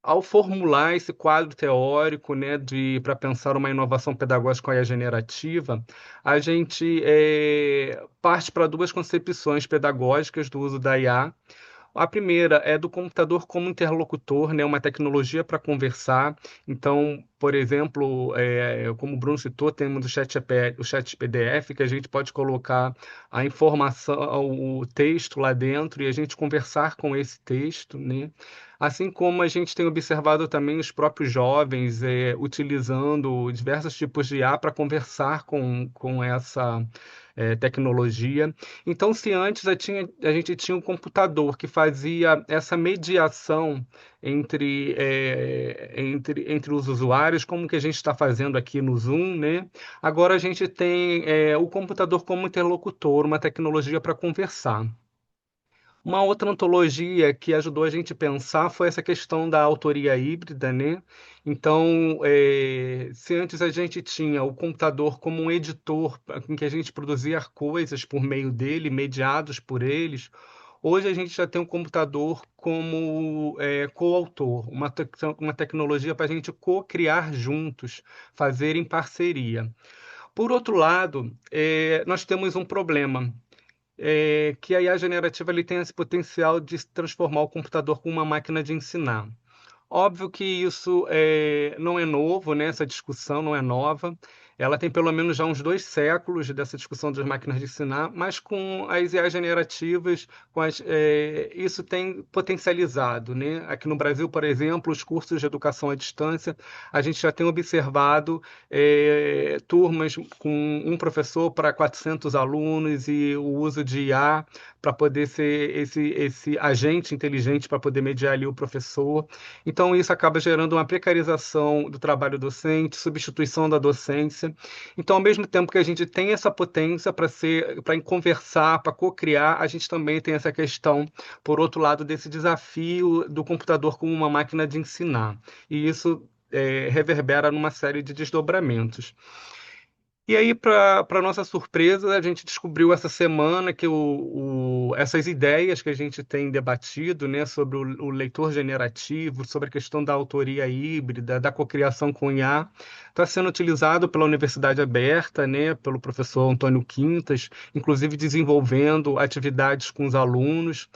ao formular esse quadro teórico, né, para pensar uma inovação pedagógica e generativa, a gente parte para duas concepções pedagógicas do uso da IA. A primeira é do computador como interlocutor, né, uma tecnologia para conversar. Então, por exemplo, como o Bruno citou, temos o chat PDF, que a gente pode colocar a informação, o texto lá dentro e a gente conversar com esse texto, né? Assim como a gente tem observado também os próprios jovens utilizando diversos tipos de IA para conversar com essa tecnologia. Então, se antes a gente tinha um computador que fazia essa mediação entre os usuários, como que a gente está fazendo aqui no Zoom, né? Agora a gente tem o computador como interlocutor, uma tecnologia para conversar. Uma outra ontologia que ajudou a gente a pensar foi essa questão da autoria híbrida, né? Então, se antes a gente tinha o computador como um editor em que a gente produzia coisas por meio dele, mediados por eles, hoje a gente já tem o computador como coautor, uma tecnologia para a gente co-criar juntos, fazer em parceria. Por outro lado, nós temos um problema que a IA generativa ele tem esse potencial de se transformar o computador com uma máquina de ensinar. Óbvio que isso não é novo, né? Essa discussão não é nova. ela tem pelo menos já uns 2 séculos dessa discussão das máquinas de ensinar, mas com as IAs generativas, isso tem potencializado, né? Aqui no Brasil, por exemplo, os cursos de educação à distância, a gente já tem observado turmas com um professor para 400 alunos e o uso de IA para poder ser esse agente inteligente para poder mediar ali o professor. Então, isso acaba gerando uma precarização do trabalho docente, substituição da docência. Então, ao mesmo tempo que a gente tem essa potência para conversar, para co-criar, a gente também tem essa questão, por outro lado, desse desafio do computador como uma máquina de ensinar. E isso reverbera numa série de desdobramentos. E aí, para nossa surpresa, a gente descobriu essa semana que essas ideias que a gente tem debatido, né, sobre o leitor generativo, sobre a questão da autoria híbrida, da cocriação com IA, está sendo utilizado pela Universidade Aberta, né, pelo professor Antônio Quintas, inclusive desenvolvendo atividades com os alunos,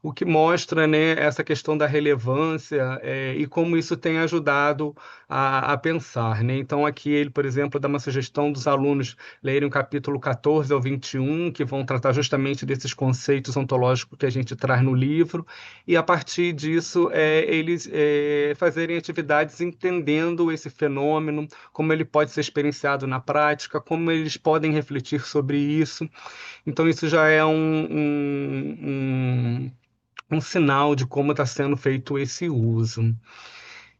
o que mostra, né, essa questão da relevância, e como isso tem ajudado a pensar, né? Então, aqui ele, por exemplo, dá uma sugestão dos alunos lerem o capítulo 14 ao 21, que vão tratar justamente desses conceitos ontológicos que a gente traz no livro, e a partir disso, eles fazerem atividades entendendo esse fenômeno, como ele pode ser experienciado na prática, como eles podem refletir sobre isso. Então, isso já é um sinal de como está sendo feito esse uso.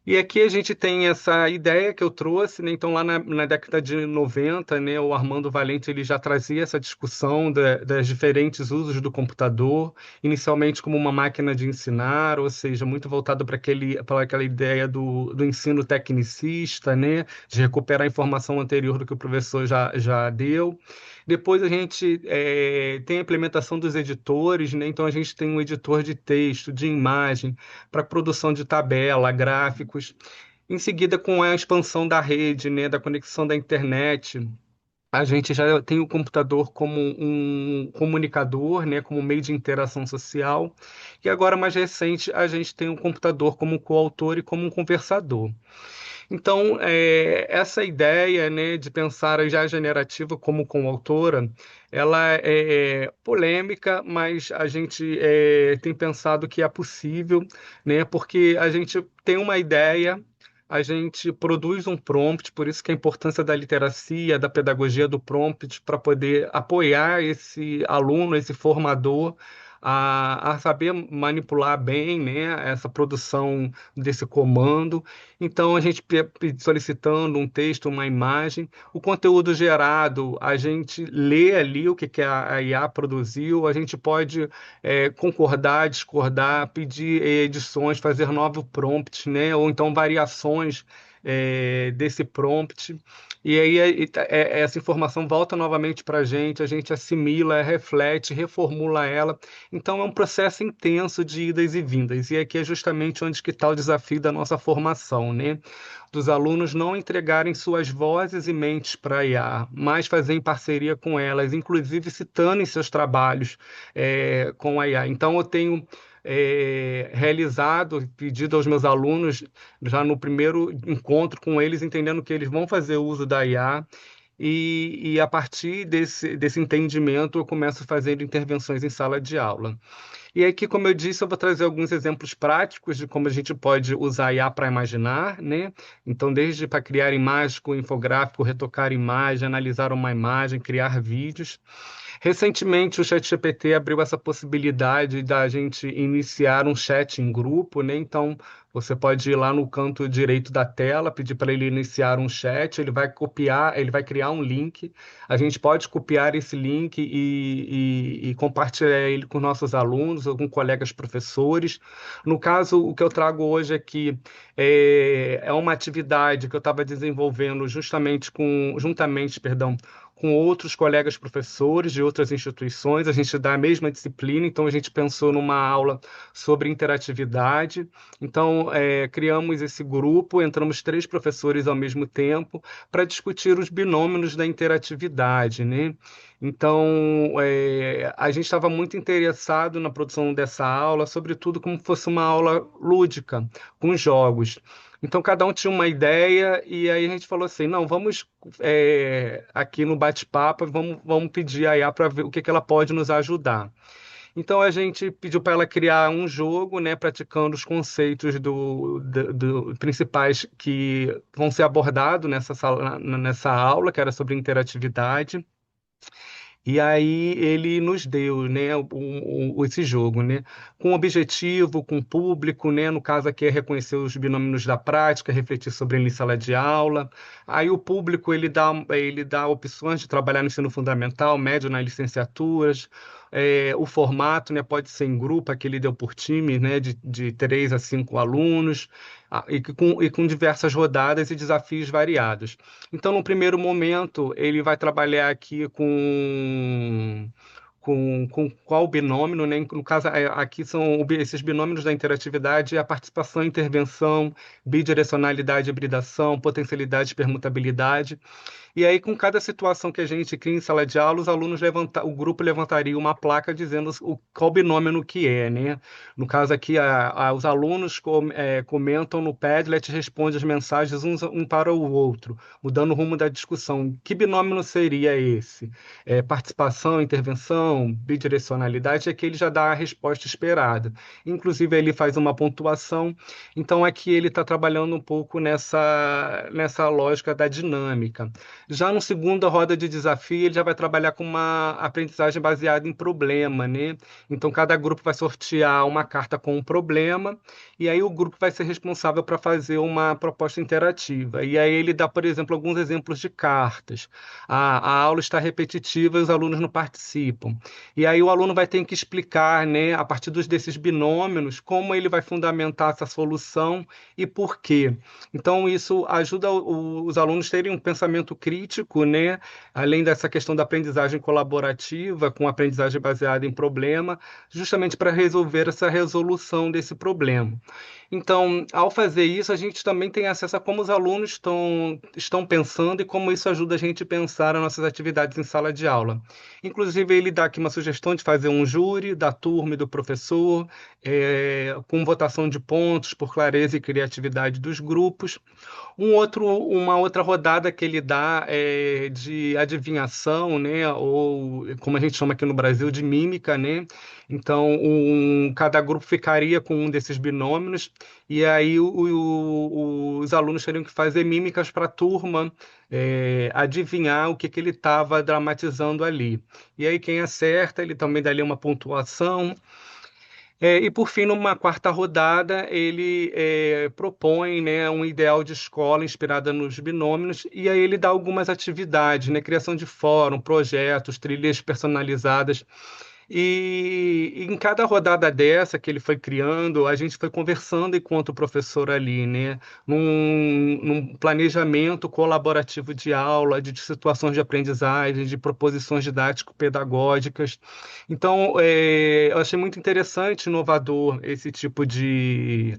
E aqui a gente tem essa ideia que eu trouxe, né? Então, lá na década de 90, né, o Armando Valente ele já trazia essa discussão das diferentes usos do computador, inicialmente como uma máquina de ensinar, ou seja, muito voltado para aquela ideia do ensino tecnicista, né, de recuperar a informação anterior do que o professor já deu. Depois a gente tem a implementação dos editores, né? Então a gente tem um editor de texto, de imagem, para produção de tabela, gráficos. Em seguida, com a expansão da rede, né, da conexão da internet, a gente já tem o computador como um comunicador, né, como meio de interação social. E agora, mais recente, a gente tem o computador como coautor e como um conversador. Então, essa ideia, né, de pensar a IA generativa como coautora, ela é polêmica, mas a gente tem pensado que é possível, né, porque a gente tem uma ideia, a gente produz um prompt, por isso que a importância da literacia, da pedagogia do prompt, para poder apoiar esse aluno, esse formador, a saber manipular bem, né, essa produção desse comando. Então, a gente solicitando um texto, uma imagem, o conteúdo gerado, a gente lê ali o que a IA produziu, a gente pode concordar, discordar, pedir edições, fazer novo prompt, né? Ou então variações desse prompt. E aí essa informação volta novamente para a gente assimila, reflete, reformula ela. Então é um processo intenso de idas e vindas. E aqui é justamente onde que está o desafio da nossa formação, né? Dos alunos não entregarem suas vozes e mentes para a IA, mas fazer em parceria com elas, inclusive citando em seus trabalhos com a IA. Então eu tenho realizado, pedido aos meus alunos, já no primeiro encontro com eles, entendendo que eles vão fazer uso da IA, e a partir desse entendimento eu começo a fazer intervenções em sala de aula. E aqui, como eu disse, eu vou trazer alguns exemplos práticos de como a gente pode usar a IA para imaginar, né? Então, desde para criar imagem com infográfico, retocar imagem, analisar uma imagem, criar vídeos. Recentemente, o ChatGPT abriu essa possibilidade da gente iniciar um chat em grupo, né? Então, você pode ir lá no canto direito da tela, pedir para ele iniciar um chat, ele vai copiar, ele vai criar um link. A gente pode copiar esse link e compartilhar ele com nossos alunos ou com colegas professores. No caso, o que eu trago hoje aqui é uma atividade que eu estava desenvolvendo juntamente, perdão, com outros colegas professores de outras instituições. A gente dá a mesma disciplina, então a gente pensou numa aula sobre interatividade. Então, criamos esse grupo, entramos 3 professores ao mesmo tempo para discutir os binômios da interatividade, né? Então, a gente estava muito interessado na produção dessa aula, sobretudo como fosse uma aula lúdica, com jogos. Então, cada um tinha uma ideia, e aí a gente falou assim: não, vamos aqui no bate-papo, vamos pedir a IA para ver o que que ela pode nos ajudar. Então, a gente pediu para ela criar um jogo, né, praticando os conceitos principais que vão ser abordados nessa aula, que era sobre interatividade. E aí ele nos deu, né, esse jogo, né, com objetivo, com público, né, no caso aqui é reconhecer os binômios da prática, refletir sobre ele em sala de aula. Aí o público ele dá opções de trabalhar no ensino fundamental, médio nas licenciaturas. O formato, né, pode ser em grupo, aqui ele deu por time, né, de 3 a 5 alunos, e com diversas rodadas e desafios variados. Então, no primeiro momento, ele vai trabalhar aqui com qual binômio, né? No caso, aqui são esses binômios da interatividade, a participação, intervenção, bidirecionalidade, hibridação, potencialidade, permutabilidade. E aí, com cada situação que a gente cria em sala de aula, o grupo levantaria uma placa dizendo qual binômio que é, né? No caso aqui, os alunos comentam no Padlet e respondem as mensagens um para o outro, mudando o rumo da discussão. Que binômio seria esse? Participação, intervenção, bidirecionalidade, é que ele já dá a resposta esperada. Inclusive, ele faz uma pontuação. Então, aqui ele está trabalhando um pouco nessa lógica da dinâmica. Já no segunda roda de desafio, ele já vai trabalhar com uma aprendizagem baseada em problema, né? Então, cada grupo vai sortear uma carta com um problema, e aí o grupo vai ser responsável para fazer uma proposta interativa. E aí ele dá, por exemplo, alguns exemplos de cartas. A aula está repetitiva e os alunos não participam. E aí o aluno vai ter que explicar, né, a partir desses binômios, como ele vai fundamentar essa solução e por quê. Então, isso ajuda os alunos a terem um pensamento crítico, né? Além dessa questão da aprendizagem colaborativa, com aprendizagem baseada em problema, justamente para resolver essa resolução desse problema. Então, ao fazer isso, a gente também tem acesso a como os alunos estão pensando e como isso ajuda a gente a pensar as nossas atividades em sala de aula. Inclusive, ele dá aqui uma sugestão de fazer um júri da turma e do professor, com votação de pontos por clareza e criatividade dos grupos. Uma outra rodada que ele dá é de adivinhação, né? Ou como a gente chama aqui no Brasil, de mímica, né? Então, cada grupo ficaria com um desses binômios, e aí os alunos teriam que fazer mímicas para a turma, adivinhar o que que ele estava dramatizando ali. E aí, quem acerta, ele também dá ali uma pontuação. E por fim, numa quarta rodada, ele propõe, né, um ideal de escola inspirada nos binômios, e aí ele dá algumas atividades, né, criação de fórum, projetos, trilhas personalizadas. E em cada rodada dessa que ele foi criando, a gente foi conversando enquanto professor ali, né? Num planejamento colaborativo de aula, de situações de aprendizagem, de proposições didático-pedagógicas. Então, eu achei muito interessante, inovador, esse tipo de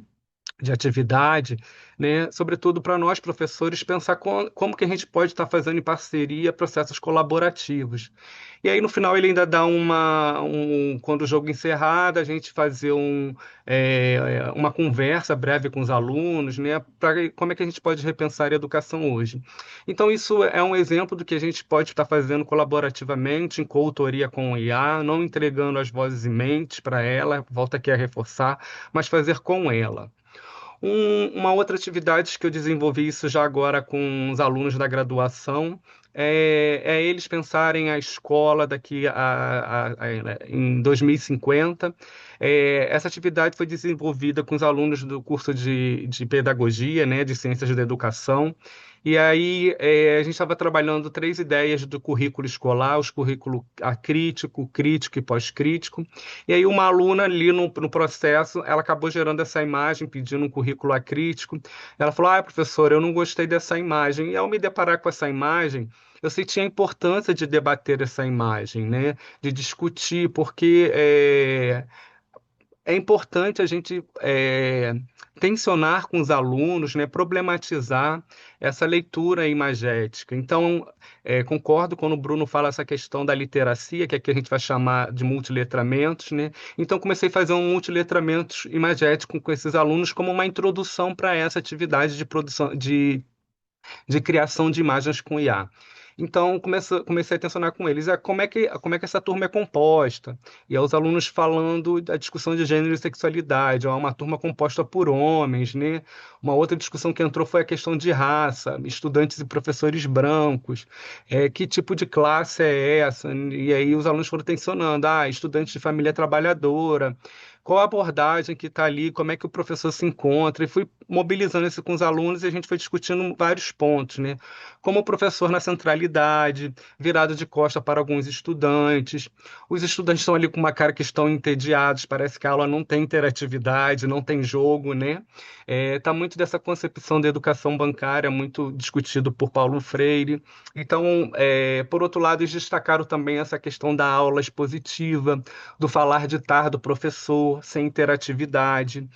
atividade, né? Sobretudo para nós, professores, pensar como que a gente pode estar fazendo em parceria processos colaborativos. E aí, no final, ele ainda dá quando o jogo encerrado, a gente fazer uma conversa breve com os alunos, né? Para como é que a gente pode repensar a educação hoje. Então, isso é um exemplo do que a gente pode estar fazendo colaborativamente, em coautoria com o IA, não entregando as vozes e mentes para ela, volta aqui a reforçar, mas fazer com ela. Uma outra atividade que eu desenvolvi isso já agora com os alunos da graduação é eles pensarem a escola daqui em 2050. Essa atividade foi desenvolvida com os alunos do curso de pedagogia, né, de ciências da educação. E aí a gente estava trabalhando 3 ideias do currículo escolar, os currículo acrítico, crítico e pós-crítico. E aí uma aluna ali no processo, ela acabou gerando essa imagem, pedindo um currículo acrítico. Ela falou, professor, eu não gostei dessa imagem. E ao me deparar com essa imagem, eu senti a importância de debater essa imagem, né? De discutir, porque é importante a gente tensionar com os alunos, né, problematizar essa leitura imagética. Então, concordo quando o Bruno fala essa questão da literacia, que aqui a gente vai chamar de multiletramentos, né? Então, comecei a fazer um multiletramentos imagético com esses alunos como uma introdução para essa atividade de produção, de criação de imagens com IA. Então, comecei a tensionar com eles, como é que essa turma é composta? E aí os alunos falando da discussão de gênero e sexualidade, é uma turma composta por homens, né? Uma outra discussão que entrou foi a questão de raça, estudantes e professores brancos, que tipo de classe é essa? E aí os alunos foram tensionando, estudantes de família trabalhadora, qual a abordagem que está ali, como é que o professor se encontra, e fui mobilizando isso com os alunos e a gente foi discutindo vários pontos, né? Como o professor na centralidade, virado de costa para alguns estudantes. Os estudantes estão ali com uma cara que estão entediados, parece que a aula não tem interatividade, não tem jogo, né? Tá muito dessa concepção da educação bancária, muito discutido por Paulo Freire. Então, por outro lado, eles destacaram também essa questão da aula expositiva, do falar ditar do professor, sem interatividade.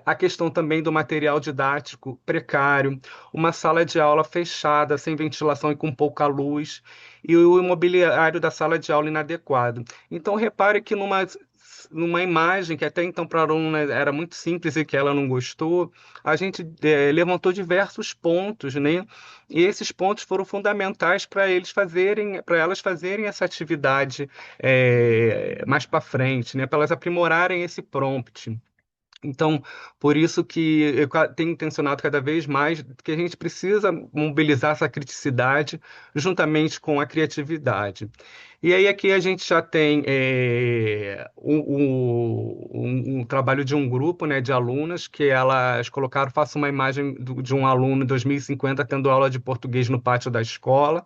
A questão também do material didático precário, uma sala de aula fechada, sem ventilação e com pouca luz, e o imobiliário da sala de aula inadequado. Então, repare que numa imagem que até então para a aluna era muito simples e que ela não gostou, a gente levantou diversos pontos, né? E esses pontos foram fundamentais para elas fazerem essa atividade mais para frente, né? Para elas aprimorarem esse prompt. Então, por isso que eu tenho intencionado cada vez mais que a gente precisa mobilizar essa criticidade juntamente com a criatividade. E aí aqui a gente já tem um trabalho de um grupo, né, de alunas que elas colocaram, faço uma imagem de um aluno em 2050 tendo aula de português no pátio da escola.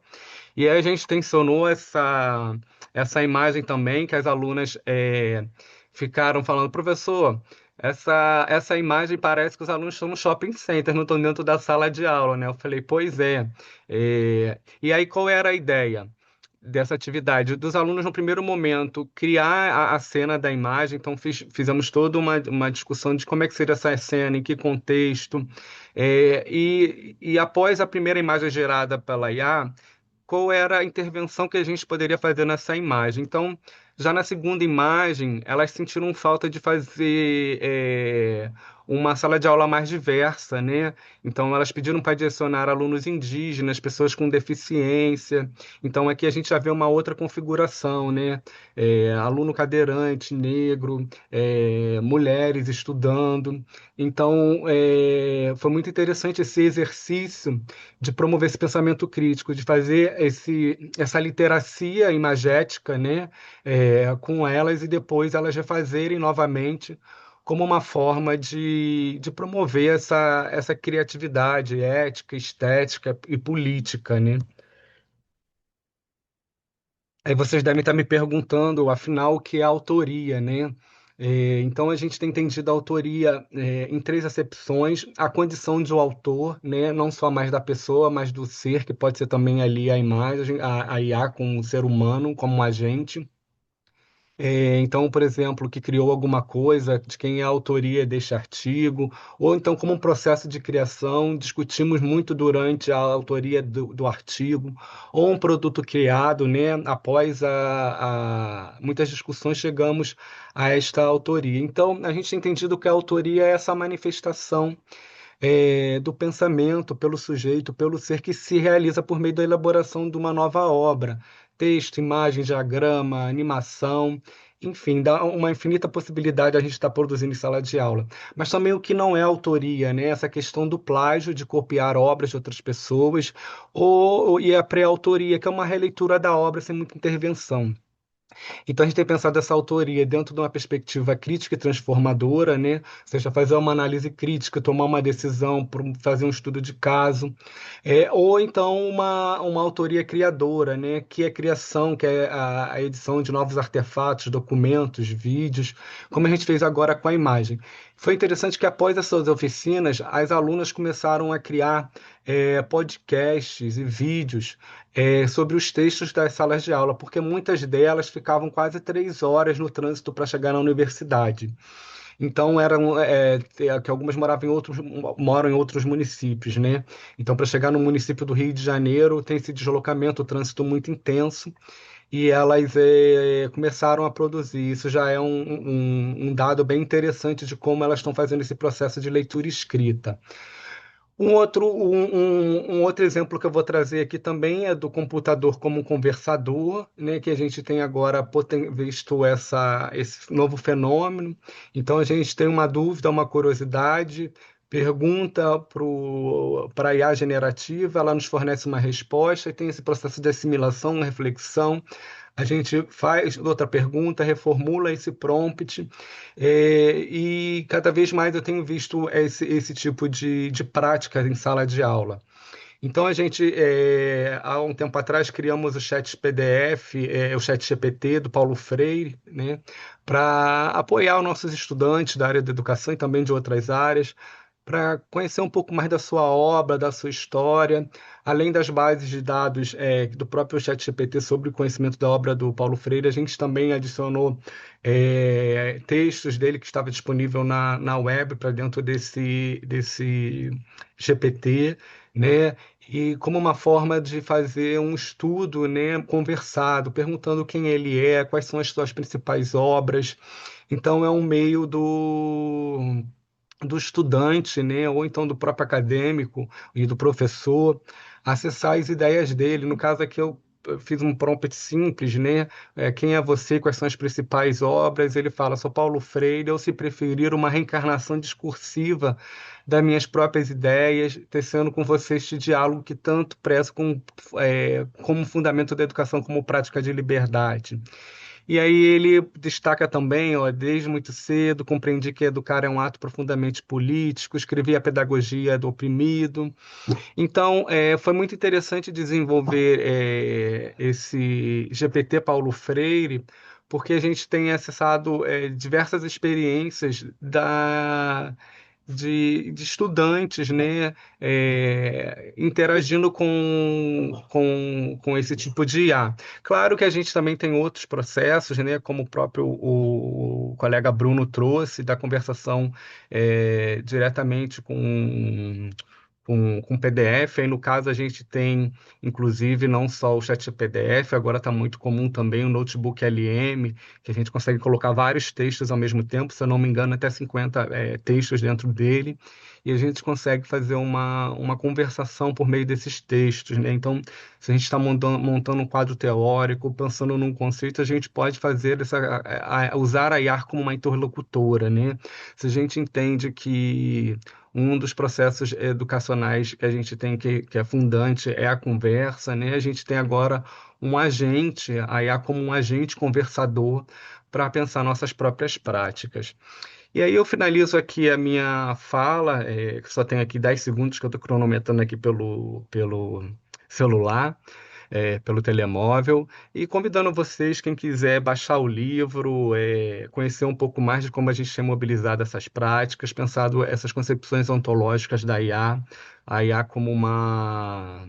E aí a gente tensionou essa imagem também, que as alunas ficaram falando, professor, essa imagem parece que os alunos estão no shopping center, não estão dentro da sala de aula, né? Eu falei, pois é. E aí qual era a ideia dessa atividade? Dos alunos, no primeiro momento, criar a cena da imagem, então fizemos toda uma discussão de como é que seria essa cena, em que contexto, e após a primeira imagem gerada pela IA, qual era a intervenção que a gente poderia fazer nessa imagem. Então, já na segunda imagem, elas sentiram falta de fazer uma sala de aula mais diversa, né? Então, elas pediram para adicionar alunos indígenas, pessoas com deficiência. Então, aqui a gente já vê uma outra configuração, né? Aluno cadeirante, negro, mulheres estudando. Então, foi muito interessante esse exercício de promover esse pensamento crítico, de fazer essa literacia imagética, né, com elas e depois elas refazerem novamente como uma forma de promover essa criatividade ética, estética e política, né? Aí vocês devem estar me perguntando, afinal, o que é autoria, né? Então a gente tem entendido a autoria em três acepções: a condição de um autor, né? Não só mais da pessoa, mas do ser, que pode ser também ali a imagem, a IA como um ser humano, como um agente. Então, por exemplo, que criou alguma coisa, de quem é a autoria deste artigo, ou então como um processo de criação, discutimos muito durante a autoria do artigo, ou um produto criado, né? Após muitas discussões chegamos a esta autoria. Então, a gente tem entendido que a autoria é essa manifestação do pensamento pelo sujeito, pelo ser que se realiza por meio da elaboração de uma nova obra. Texto, imagem, diagrama, animação, enfim, dá uma infinita possibilidade a gente estar produzindo em sala de aula. Mas também o que não é autoria, né? Essa questão do plágio, de copiar obras de outras pessoas, e a pré-autoria, que é uma releitura da obra sem muita intervenção. Então a gente tem pensado essa autoria dentro de uma perspectiva crítica e transformadora, né? Ou seja, fazer uma análise crítica, tomar uma decisão, fazer um estudo de caso, ou então uma autoria criadora, né? Que é a criação, que é a edição de novos artefatos, documentos, vídeos, como a gente fez agora com a imagem. Foi interessante que após essas oficinas, as alunas começaram a criar podcasts e vídeos sobre os textos das salas de aula, porque muitas delas ficavam quase 3 horas no trânsito para chegar na universidade. Então eram que algumas moram em outros municípios, né? Então para chegar no município do Rio de Janeiro tem esse deslocamento, o trânsito muito intenso e elas começaram a produzir. Isso já é um dado bem interessante de como elas estão fazendo esse processo de leitura e escrita. Um outro exemplo que eu vou trazer aqui também é do computador como um conversador, né, que a gente tem agora visto esse novo fenômeno. Então, a gente tem uma dúvida, uma curiosidade, pergunta para a IA generativa, ela nos fornece uma resposta e tem esse processo de assimilação, reflexão. A gente faz outra pergunta, reformula esse prompt, e cada vez mais eu tenho visto esse tipo de prática em sala de aula. Então, a gente, há um tempo atrás, criamos o chat PDF, o chat GPT do Paulo Freire, né, para apoiar os nossos estudantes da área da educação e também de outras áreas, para conhecer um pouco mais da sua obra, da sua história, além das bases de dados do próprio ChatGPT sobre o conhecimento da obra do Paulo Freire, a gente também adicionou textos dele que estava disponível na web para dentro desse GPT, né? E como uma forma de fazer um estudo, né, conversado, perguntando quem ele é, quais são as suas principais obras. Então, é um meio do estudante, né, ou então do próprio acadêmico e do professor, acessar as ideias dele. No caso aqui eu fiz um prompt simples, né? Quem é você? Quais são as principais obras? Ele fala, sou Paulo Freire, ou se preferir, uma reencarnação discursiva das minhas próprias ideias, tecendo com você este diálogo que tanto prezo como fundamento da educação, como prática de liberdade. E aí ele destaca também, ó, desde muito cedo, compreendi que educar é um ato profundamente político, escrevi a pedagogia do oprimido. Então, foi muito interessante desenvolver esse GPT Paulo Freire, porque a gente tem acessado diversas experiências de estudantes, né, interagindo com esse tipo de IA. Claro que a gente também tem outros processos, né, como o próprio o colega Bruno trouxe, da conversação diretamente com PDF. Aí, no caso, a gente tem, inclusive, não só o chat PDF, agora está muito comum também o notebook LM, que a gente consegue colocar vários textos ao mesmo tempo, se eu não me engano, até 50 textos dentro dele, e a gente consegue fazer uma conversação por meio desses textos, né? Então, se a gente está montando um quadro teórico, pensando num conceito, a gente pode fazer usar a IAR como uma interlocutora, né? Se a gente entende que um dos processos educacionais que a gente tem que é fundante é a conversa, né? A gente tem agora um agente, a IA como um agente conversador para pensar nossas próprias práticas. E aí eu finalizo aqui a minha fala, que só tem aqui 10 segundos que eu estou cronometrando aqui pelo celular, pelo telemóvel, e convidando vocês, quem quiser baixar o livro, conhecer um pouco mais de como a gente tem mobilizado essas práticas, pensado essas concepções ontológicas da IA, a IA como uma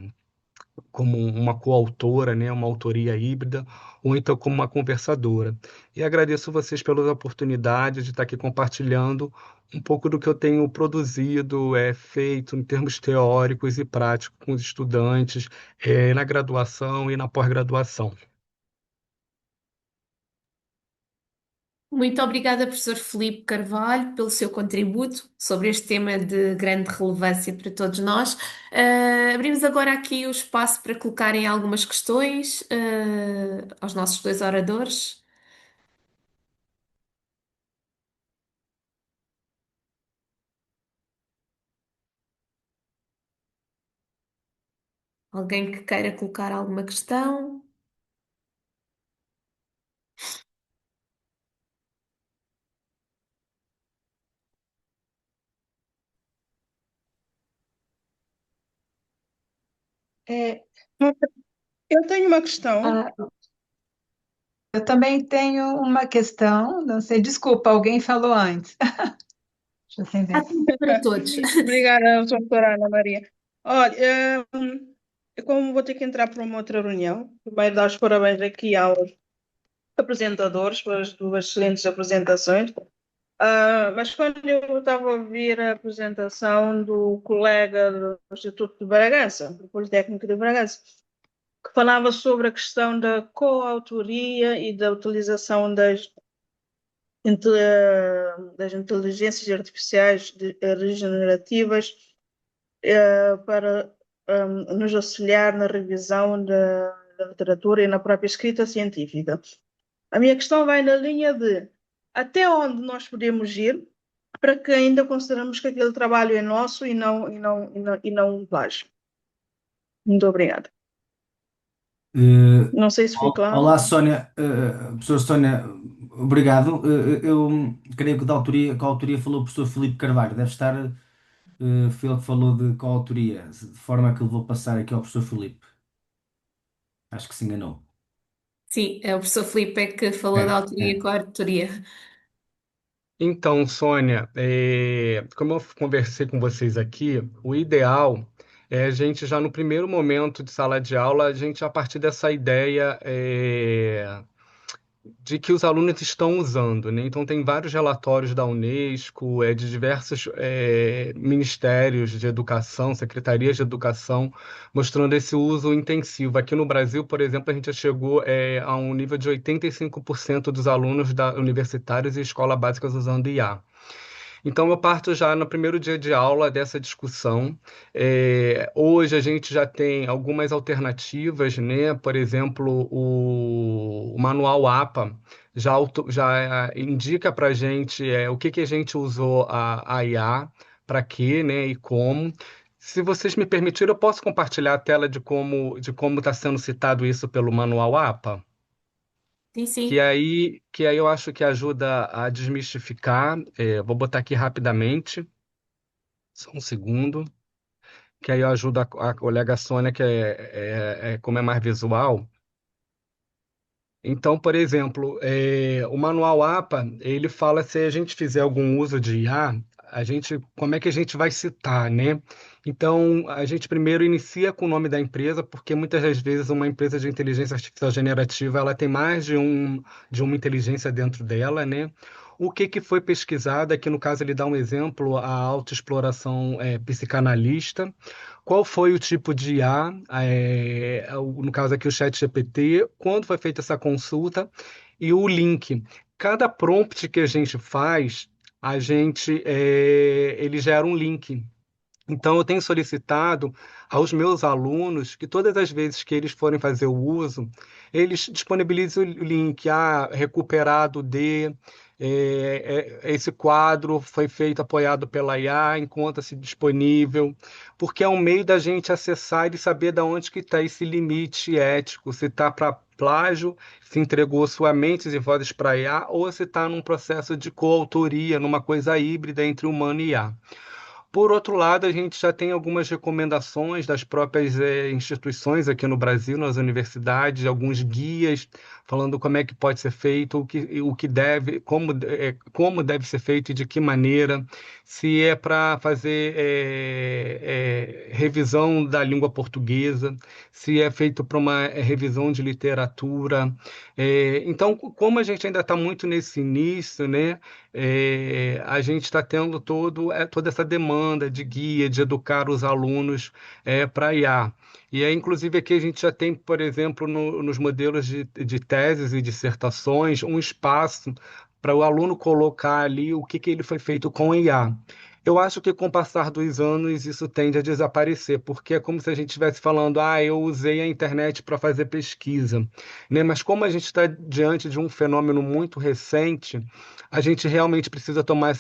coautora, né, uma autoria híbrida, ou então como uma conversadora. E agradeço vocês pela oportunidade de estar aqui compartilhando um pouco do que eu tenho produzido, feito em termos teóricos e práticos com os estudantes, na graduação e na pós-graduação. Muito obrigada, professor Filipe Carvalho, pelo seu contributo sobre este tema de grande relevância para todos nós. Abrimos agora aqui o espaço para colocarem algumas questões, aos nossos dois oradores. Alguém que queira colocar alguma questão? É, eu tenho uma questão. Ah, eu também tenho uma questão, não sei, desculpa, alguém falou antes. Deixa eu Há acender. tempo para todos. Obrigada, doutora Ana Maria. Olha, eu como vou ter que entrar para uma outra reunião, primeiro dar os parabéns aqui aos apresentadores pelas duas excelentes apresentações. Mas quando eu estava a ouvir a apresentação do colega do Instituto de Bragança, do Politécnico de Bragança, que falava sobre a questão da coautoria e da utilização das inteligências artificiais regenerativas para nos auxiliar na revisão da literatura e na própria escrita científica. A minha questão vai na linha de até onde nós podemos ir para que ainda consideramos que aquele trabalho é nosso e não um plágio. Muito obrigada. Eh, Não sei se fui Olá, claro. Sónia. Professor Sónia, obrigado. Eu creio que da autoria, com a autoria falou o professor Filipe Carvalho. Deve estar, foi ele que falou de coautoria, de forma que eu vou passar aqui ao professor Filipe. Acho que se enganou. Sim, é o professor Filipe é que falou da É, autoria e é. coautoria. Então, Sônia, como eu conversei com vocês aqui, o ideal é a gente já no primeiro momento de sala de aula, a gente a partir dessa ideia de que os alunos estão usando, né? Então, tem vários relatórios da Unesco, de diversos ministérios de educação, secretarias de educação, mostrando esse uso intensivo. Aqui no Brasil, por exemplo, a gente já chegou a um nível de 85% dos alunos universitários e escola básicas usando IA. Então, eu parto já no primeiro dia de aula dessa discussão. Hoje a gente já tem algumas alternativas, né? Por exemplo, o manual APA já indica para a gente o que a gente usou a IA, para quê, né? E como. Se vocês me permitirem, eu posso compartilhar a tela de como está sendo citado isso pelo manual APA? Sim, Que sim. aí, que aí eu acho que ajuda a desmistificar. Vou botar aqui rapidamente, só um segundo, que aí eu ajudo a colega Sônia, que como é mais visual. Então, por exemplo, o manual APA, ele fala se a gente fizer algum uso de IA, como é que a gente vai citar, né? Então, a gente primeiro inicia com o nome da empresa, porque muitas das vezes uma empresa de inteligência artificial generativa, ela tem mais de uma inteligência dentro dela, né? O que que foi pesquisado, aqui no caso ele dá um exemplo, a autoexploração psicanalista. Qual foi o tipo de IA, no caso aqui o ChatGPT, quando foi feita essa consulta e o link. Cada prompt que a gente faz, ele gera um link. Então, eu tenho solicitado aos meus alunos que todas as vezes que eles forem fazer o uso, eles disponibilizem o link, recuperado esse quadro foi feito apoiado pela IA, encontra-se disponível, porque é um meio da gente acessar e saber de onde que está esse limite ético, se está para plágio, se entregou sua mente e vozes para IA, ou se está num processo de coautoria, numa coisa híbrida entre humano e IA. Por outro lado, a gente já tem algumas recomendações das próprias instituições aqui no Brasil, nas universidades, alguns guias falando como é que pode ser feito, o que deve, como deve ser feito e de que maneira, se é para fazer revisão da língua portuguesa, se é feito para uma revisão de literatura. Então, como a gente ainda está muito nesse início, né? A gente está tendo toda essa demanda de guia, de educar os alunos para IA. E aí, inclusive, aqui a gente já tem, por exemplo, nos modelos de teses e dissertações, um espaço para o aluno colocar ali o que ele foi feito com IA. Eu acho que com o passar dos anos isso tende a desaparecer, porque é como se a gente estivesse falando, eu usei a internet para fazer pesquisa, né? Mas como a gente está diante de um fenômeno muito recente, a gente realmente precisa tomar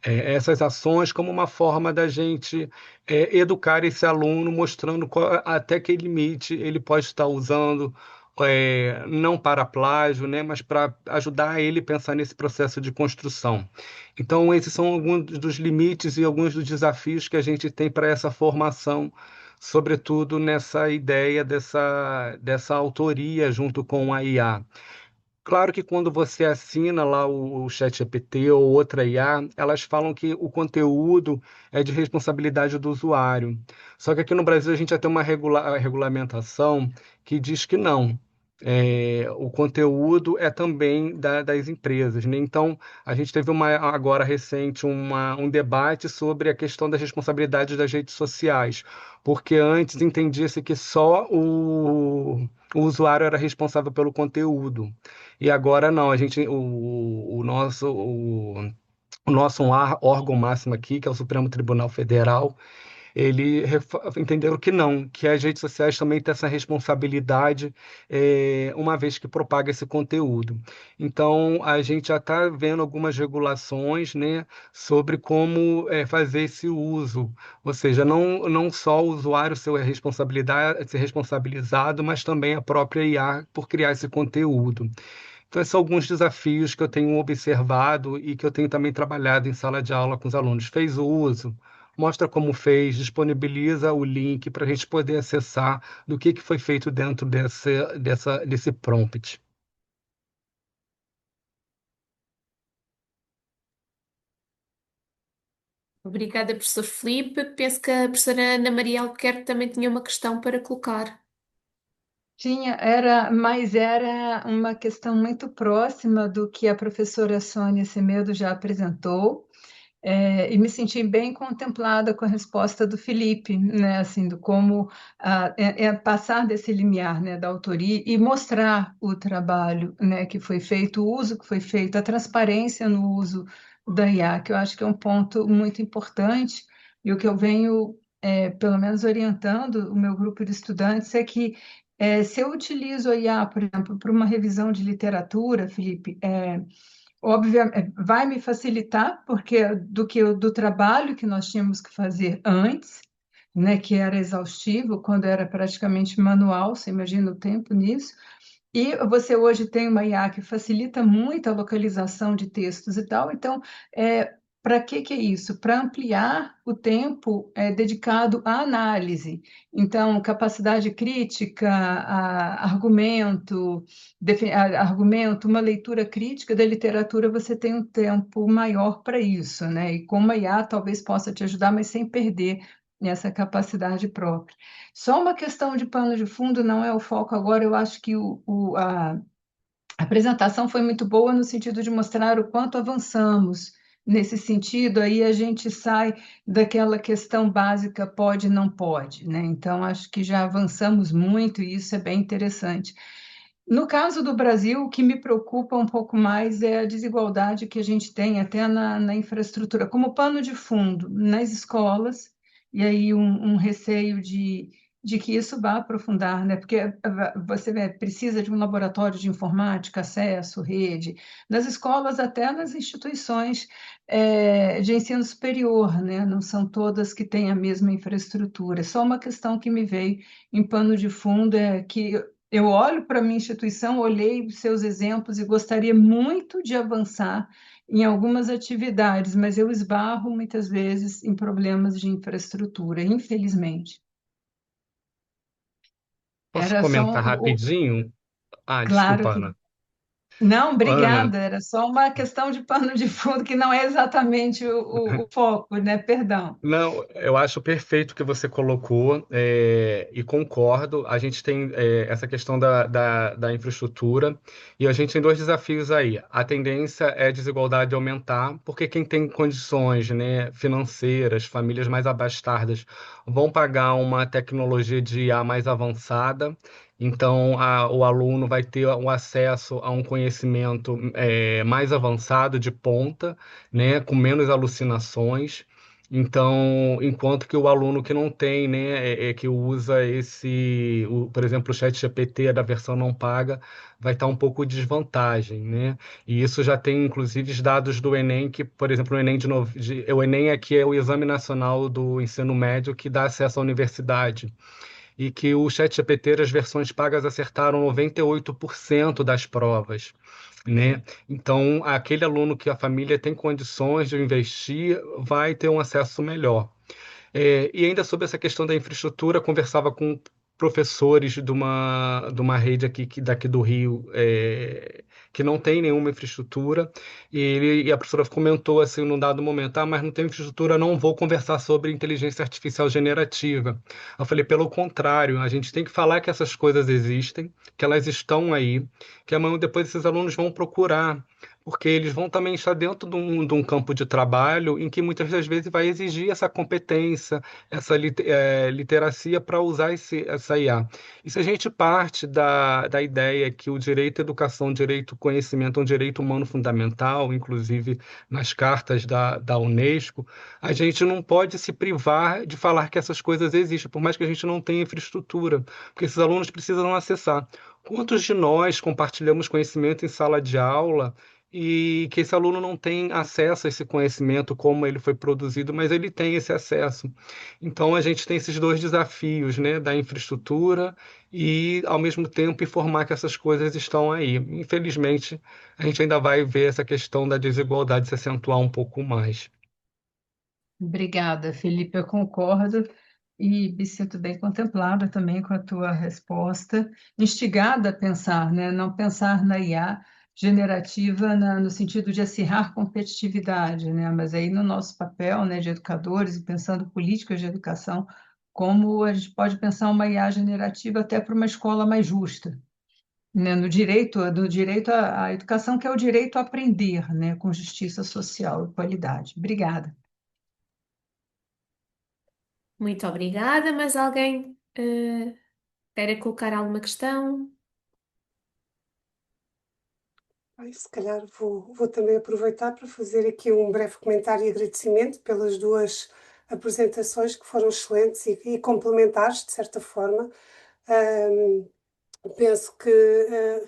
essas ações como uma forma da gente educar esse aluno, mostrando até que limite ele pode estar usando, não para plágio, né, mas para ajudar ele a pensar nesse processo de construção. Então, esses são alguns dos limites e alguns dos desafios que a gente tem para essa formação, sobretudo nessa ideia dessa autoria junto com a IA. Claro que quando você assina lá o ChatGPT ou outra IA, elas falam que o conteúdo é de responsabilidade do usuário. Só que aqui no Brasil a gente já tem uma regulamentação que diz que não. O conteúdo é também das empresas, né? Então, a gente teve agora recente um debate sobre a questão das responsabilidades das redes sociais, porque antes entendia-se que só o usuário era responsável pelo conteúdo. E agora não, o nosso órgão máximo aqui, que é o Supremo Tribunal Federal, entenderam que não, que as redes sociais também têm essa responsabilidade, uma vez que propaga esse conteúdo. Então, a gente já está vendo algumas regulações, né, sobre como fazer esse uso, ou seja, não só o usuário ser responsabilizado, mas também a própria IA por criar esse conteúdo. Então, esses são alguns desafios que eu tenho observado e que eu tenho também trabalhado em sala de aula com os alunos. Fez o uso, mostra como fez, disponibiliza o link para a gente poder acessar do que foi feito dentro desse prompt. Obrigada, professor Filipe. Penso que a professora Ana Maria Albuquerque também tinha uma questão para colocar. Mas era uma questão muito próxima do que a professora Sônia Semedo já apresentou. E me senti bem contemplada com a resposta do Felipe, né, assim, do como passar desse limiar, né, da autoria e mostrar o trabalho, né, que foi feito, o uso que foi feito, a transparência no uso da IA, que eu acho que é um ponto muito importante, e o que eu venho, pelo menos orientando o meu grupo de estudantes é que se eu utilizo a IA, por exemplo, para uma revisão de literatura, Felipe, obviamente, vai me facilitar, porque do trabalho que nós tínhamos que fazer antes, né, que era exaustivo, quando era praticamente manual, você imagina o tempo nisso, e você hoje tem uma IA que facilita muito a localização de textos e tal, então, para que é isso? Para ampliar o tempo dedicado à análise. Então, capacidade crítica, argumento, uma leitura crítica da literatura, você tem um tempo maior para isso, né? E como a IA talvez possa te ajudar, mas sem perder essa capacidade própria. Só uma questão de pano de fundo, não é o foco agora. Eu acho que a apresentação foi muito boa no sentido de mostrar o quanto avançamos. Nesse sentido, aí a gente sai daquela questão básica pode, não pode, né? Então, acho que já avançamos muito e isso é bem interessante. No caso do Brasil, o que me preocupa um pouco mais é a desigualdade que a gente tem até na infraestrutura, como pano de fundo nas escolas, e aí um receio de que isso vá aprofundar, né? Porque você precisa de um laboratório de informática, acesso, rede, nas escolas, até nas instituições de ensino superior, né? Não são todas que têm a mesma infraestrutura. É só uma questão que me veio em pano de fundo é que eu olho para a minha instituição, olhei os seus exemplos e gostaria muito de avançar em algumas atividades, mas eu esbarro muitas vezes em problemas de infraestrutura, infelizmente. Posso Era só, comentar rapidinho? Ah, claro desculpa, que Ana. não, Ana, obrigada. Era só uma questão de pano de fundo que não é exatamente o foco, né? Perdão. não, eu acho perfeito o que você colocou, e concordo. A gente tem essa questão da infraestrutura e a gente tem dois desafios aí. A tendência é a desigualdade aumentar, porque quem tem condições, né, financeiras, famílias mais abastadas, vão pagar uma tecnologia de IA mais avançada. Então, o aluno vai ter o acesso a um conhecimento mais avançado, de ponta, né, com menos alucinações. Então, enquanto que o aluno que não tem, né, que usa por exemplo, o ChatGPT da versão não paga, vai estar um pouco de desvantagem, né? E isso já tem, inclusive, os dados do Enem, que, por exemplo, o Enem o Enem aqui é o Exame Nacional do Ensino Médio que dá acesso à universidade. E que o ChatGPT, as versões pagas, acertaram 98% das provas, né? Então, aquele aluno que a família tem condições de investir vai ter um acesso melhor. E ainda sobre essa questão da infraestrutura, conversava com professores de uma rede aqui, daqui do Rio, que não tem nenhuma infraestrutura, e a professora comentou assim, num dado momento, mas não tem infraestrutura, não vou conversar sobre inteligência artificial generativa. Eu falei, pelo contrário, a gente tem que falar que essas coisas existem, que elas estão aí, que amanhã depois esses alunos vão procurar, porque eles vão também estar dentro de um campo de trabalho em que muitas das vezes vai exigir essa competência, essa literacia para usar essa IA. E se a gente parte da ideia que o direito à educação, o direito ao conhecimento é um direito humano fundamental, inclusive nas cartas da Unesco, a gente não pode se privar de falar que essas coisas existem, por mais que a gente não tenha infraestrutura, porque esses alunos precisam acessar. Quantos de nós compartilhamos conhecimento em sala de aula e que esse aluno não tem acesso a esse conhecimento, como ele foi produzido, mas ele tem esse acesso? Então, a gente tem esses dois desafios, né, da infraestrutura e, ao mesmo tempo, informar que essas coisas estão aí. Infelizmente, a gente ainda vai ver essa questão da desigualdade se acentuar um pouco mais. Obrigada, Felipe, eu concordo e me sinto bem contemplada também com a tua resposta, instigada a pensar, né? Não pensar na IA generativa no sentido de acirrar competitividade, né? Mas aí no nosso papel, né, de educadores e pensando políticas de educação, como a gente pode pensar uma IA generativa até para uma escola mais justa, né? No direito, do direito à educação, que é o direito a aprender, né, com justiça social e qualidade. Obrigada. Muito obrigada. Mais alguém queira colocar alguma questão? Se calhar vou também aproveitar para fazer aqui um breve comentário e agradecimento pelas duas apresentações que foram excelentes e complementares, de certa forma. Penso que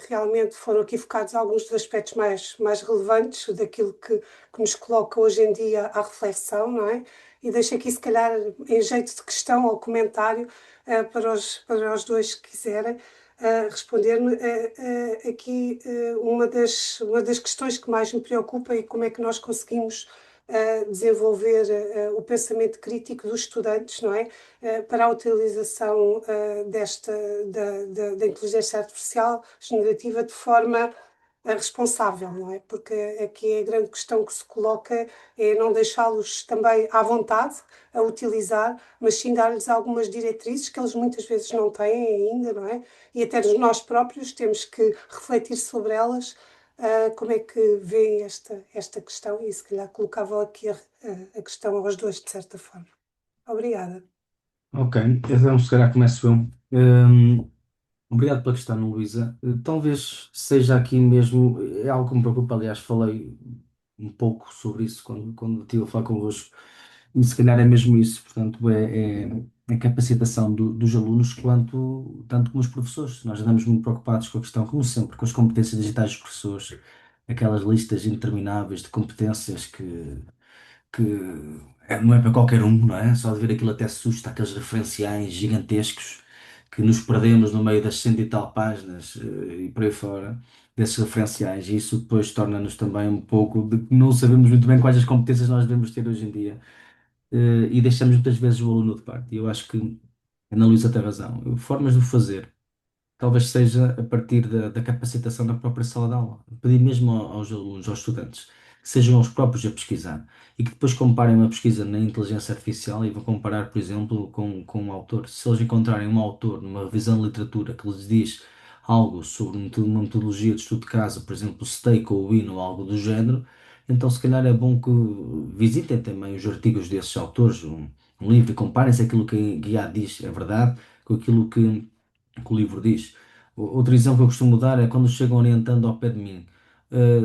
realmente foram aqui focados alguns dos aspectos mais relevantes daquilo que nos coloca hoje em dia à reflexão, não é? E deixo aqui, se calhar, em jeito de questão ou comentário, para os dois que quiserem responder-me aqui uma das questões que mais me preocupa e como é que nós conseguimos desenvolver o pensamento crítico dos estudantes, não é? Para a utilização da inteligência artificial generativa de forma responsável, não é? Porque aqui a grande questão que se coloca é não deixá-los também à vontade a utilizar, mas sim dar-lhes algumas diretrizes que eles muitas vezes não têm ainda, não é? E até nós próprios temos que refletir sobre elas. Como é que vêem esta questão? E se calhar colocava aqui a questão aos dois, de certa forma. Obrigada. Ok, então se calhar começo eu. Obrigado pela questão, Luísa. Talvez seja aqui mesmo, é algo que me preocupa, aliás, falei um pouco sobre isso quando estive a falar convosco, e se calhar é mesmo isso, portanto, é a capacitação dos alunos tanto como os professores. Nós andamos muito preocupados com a questão, como sempre, com as competências digitais dos professores, aquelas listas intermináveis de competências que não é para qualquer um, não é? Só de ver aquilo até assusta, aqueles referenciais gigantescos que nos perdemos no meio das cento e tal páginas e por aí fora, desses referenciais, e isso depois torna-nos também um pouco de que não sabemos muito bem quais as competências nós devemos ter hoje em dia e deixamos muitas vezes o aluno de parte. E eu acho que a Ana Luísa tem razão. Formas de o fazer. Talvez seja a partir da capacitação da própria sala de aula. Pedir mesmo aos alunos, aos estudantes, que sejam os próprios a pesquisar e que depois comparem uma pesquisa na inteligência artificial e vão comparar, por exemplo, com um autor. Se eles encontrarem um autor numa revisão de literatura que lhes diz algo sobre uma metodologia de estudo de caso, por exemplo, o Stake ou o Win ou algo do género, então se calhar é bom que visitem também os artigos desses autores, um livro, e comparem se aquilo que a guia diz é verdade com aquilo que o livro diz. Outro exemplo que eu costumo dar é quando chegam orientando ao pé de mim.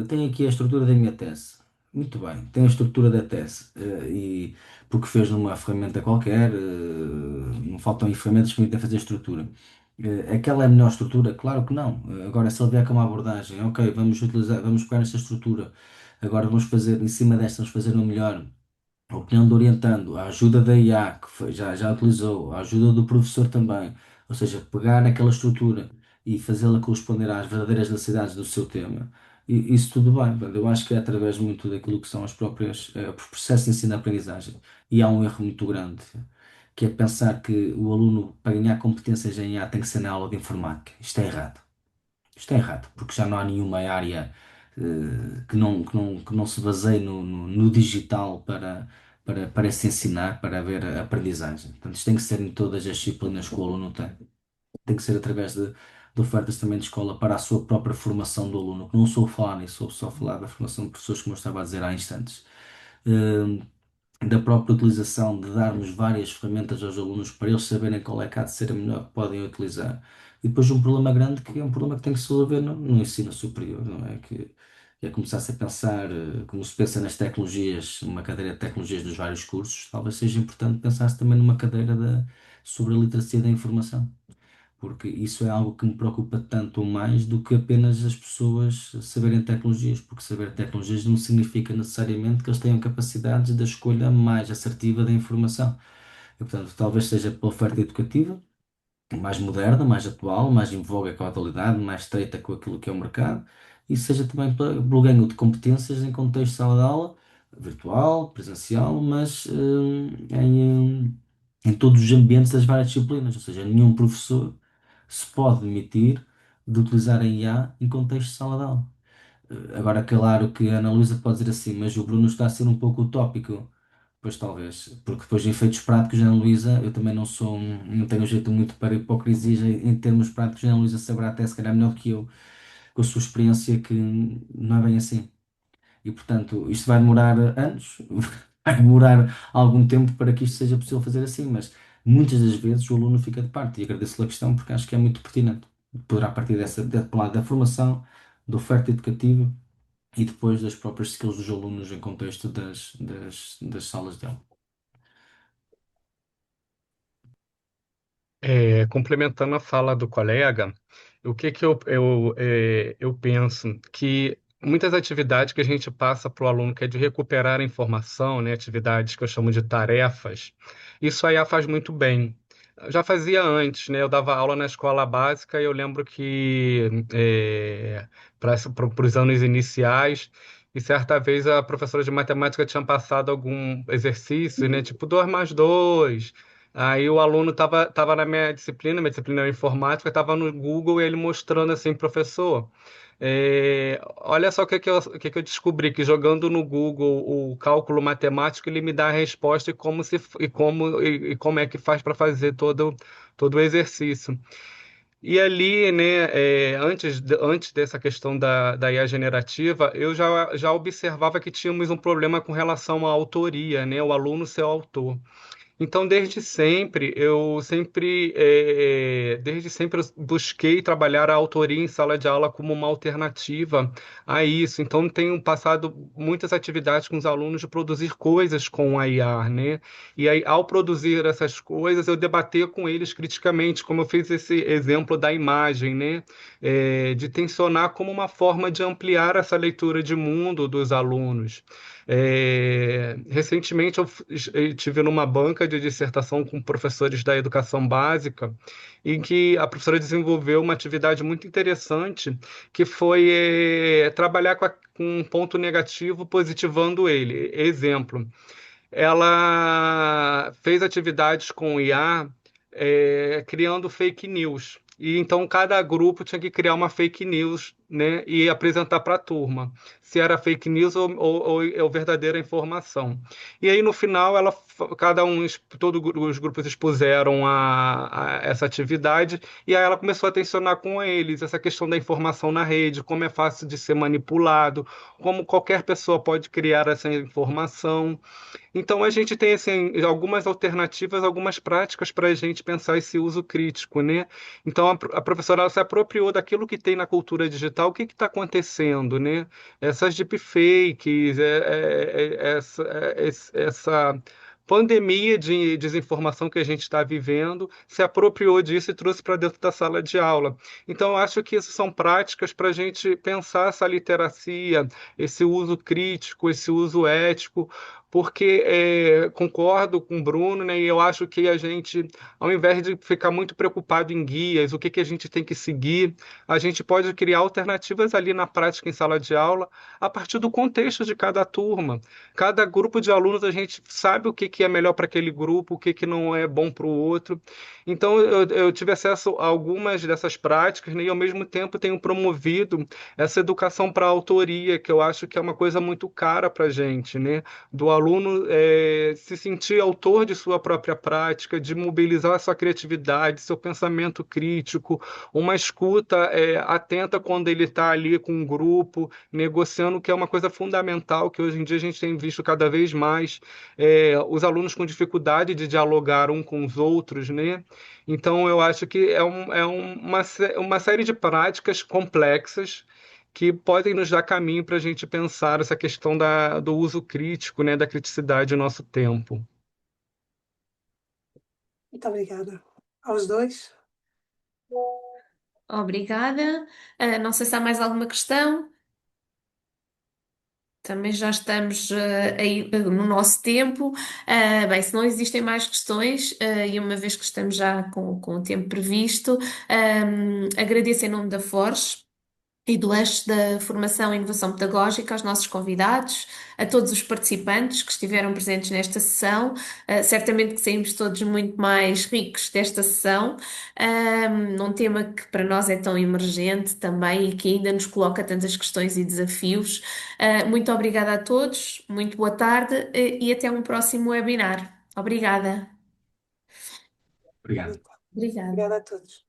Tenho aqui a estrutura da minha tese. Muito bem, tem a estrutura da tese. Porque fez numa ferramenta qualquer, não faltam aí ferramentas que permitem fazer a estrutura. Aquela é a melhor estrutura? Claro que não. Agora, se ele vier com uma abordagem, ok, vamos utilizar, vamos pegar esta estrutura, agora vamos fazer, em cima desta, vamos fazer o melhor. A opinião do orientando, a ajuda da IA, que já utilizou, a ajuda do professor também, ou seja, pegar aquela estrutura e fazê-la corresponder às verdadeiras necessidades do seu tema, isso tudo bem. Portanto, eu acho que é através muito daquilo que são os processos de ensino-aprendizagem. E há um erro muito grande, que é pensar que o aluno, para ganhar competências em IA, tem que ser na aula de informática. Isto é errado. Isto é errado, porque já não há nenhuma área que não se baseie no digital para se ensinar, para haver a aprendizagem. Portanto, isto tem que ser em todas as disciplinas que o aluno tem. Tem que ser através de ofertas também de escola para a sua própria formação do aluno. Que não sou a falar nisso, sou só a falar da formação de professores, como eu estava a dizer há instantes. Eh, da própria utilização, de darmos várias ferramentas aos alunos para eles saberem qual é que há de ser a melhor que podem utilizar. E depois um problema grande que é um problema que tem que se resolver no ensino superior, não é? Que é começar-se a pensar, como se pensa nas tecnologias, uma cadeira de tecnologias dos vários cursos, talvez seja importante pensar-se também numa cadeira sobre a literacia da informação, porque isso é algo que me preocupa tanto ou mais do que apenas as pessoas saberem tecnologias, porque saber tecnologias não significa necessariamente que eles tenham capacidades da escolha mais assertiva da informação. E, portanto, talvez seja pela oferta educativa, mais moderna, mais atual, mais em voga com a atualidade, mais estreita com aquilo que é o mercado, e seja também pelo ganho de competências em contexto de sala de aula, virtual, presencial, mas em todos os ambientes das várias disciplinas, ou seja, nenhum professor se pode demitir de utilizar a IA em contexto de sala de aula. Agora, claro que a Ana Luísa pode dizer assim, mas o Bruno está a ser um pouco utópico. Pois talvez, porque depois em efeitos práticos, Ana Luísa, eu também não tenho jeito muito para hipocrisias em termos práticos, Ana Luísa saberá até se calhar melhor que eu, com a sua experiência, que não é bem assim. E portanto, isto vai demorar anos, vai demorar algum tempo para que isto seja possível fazer assim, mas muitas das vezes o aluno fica de parte e agradeço-lhe a questão porque acho que é muito pertinente. Poderá partir do lado da formação, da oferta educativa e depois das próprias skills dos alunos em contexto das salas de aula. Complementando a fala do colega, o que que eu penso? Que muitas atividades que a gente passa para o aluno, que é de recuperar a informação, né, atividades que eu chamo de tarefas, isso a IA faz muito bem. Eu já fazia antes, né? Eu dava aula na escola básica e eu lembro que para os anos iniciais, e certa vez a professora de matemática tinha passado algum exercício, né? Tipo 2 mais 2. Aí o aluno tava na minha disciplina é informática, estava no Google e ele mostrando assim, professor, olha só o que que eu descobri, que jogando no Google o cálculo matemático, ele me dá a resposta e como é que faz para fazer todo o exercício. E ali, né, antes dessa questão da IA generativa, eu já observava que tínhamos um problema com relação à autoria, né, o aluno ser o autor. Então, desde sempre eu busquei trabalhar a autoria em sala de aula como uma alternativa a isso. Então, tenho passado muitas atividades com os alunos de produzir coisas com a IA, né? E aí, ao produzir essas coisas, eu debater com eles criticamente, como eu fiz esse exemplo da imagem, né? De tensionar como uma forma de ampliar essa leitura de mundo dos alunos. Recentemente eu tive numa banca de dissertação com professores da educação básica, em que a professora desenvolveu uma atividade muito interessante, que foi trabalhar com um ponto negativo, positivando ele. Exemplo, ela fez atividades com IA, criando fake news. E então cada grupo tinha que criar uma fake news, né, e apresentar para a turma se era fake news ou é verdadeira informação. E aí no final todos os grupos expuseram essa atividade e aí ela começou a tensionar com eles essa questão da informação na rede, como é fácil de ser manipulado, como qualquer pessoa pode criar essa informação. Então, a gente tem assim, algumas alternativas, algumas práticas para a gente pensar esse uso crítico, né? Então, a professora ela se apropriou daquilo que tem na cultura digital, o que está acontecendo, né? Essas deepfakes, essa pandemia de desinformação que a gente está vivendo, se apropriou disso e trouxe para dentro da sala de aula. Então, eu acho que isso são práticas para a gente pensar essa literacia, esse uso crítico, esse uso ético, porque concordo com o Bruno, né, e eu acho que a gente, ao invés de ficar muito preocupado em guias, o que que a gente tem que seguir, a gente pode criar alternativas ali na prática em sala de aula, a partir do contexto de cada turma. Cada grupo de alunos a gente sabe o que que é melhor para aquele grupo, o que que não é bom para o outro. Então eu tive acesso a algumas dessas práticas, né, e ao mesmo tempo tenho promovido essa educação para a autoria, que eu acho que é uma coisa muito cara para a gente, né? Do aluno se sentir autor de sua própria prática, de mobilizar a sua criatividade, seu pensamento crítico, uma escuta atenta quando ele está ali com um grupo, negociando, que é uma coisa fundamental que hoje em dia a gente tem visto cada vez mais, os alunos com dificuldade de dialogar um com os outros, né? Então eu acho que uma série de práticas complexas que podem nos dar caminho para a gente pensar essa questão do uso crítico, né, da criticidade no nosso tempo. Muito obrigada aos dois. Obrigada. Não sei se há mais alguma questão. Também já estamos aí no nosso tempo. Bem, se não existem mais questões, e uma vez que estamos já com o tempo previsto, agradeço em nome da Forge e do eixo da formação e inovação pedagógica aos nossos convidados, a todos os participantes que estiveram presentes nesta sessão. Certamente que saímos todos muito mais ricos desta sessão, num tema que para nós é tão emergente também e que ainda nos coloca tantas questões e desafios. Muito obrigada a todos, muito boa tarde, e até um próximo webinar. Obrigada. Obrigado. Obrigada. Obrigada a todos.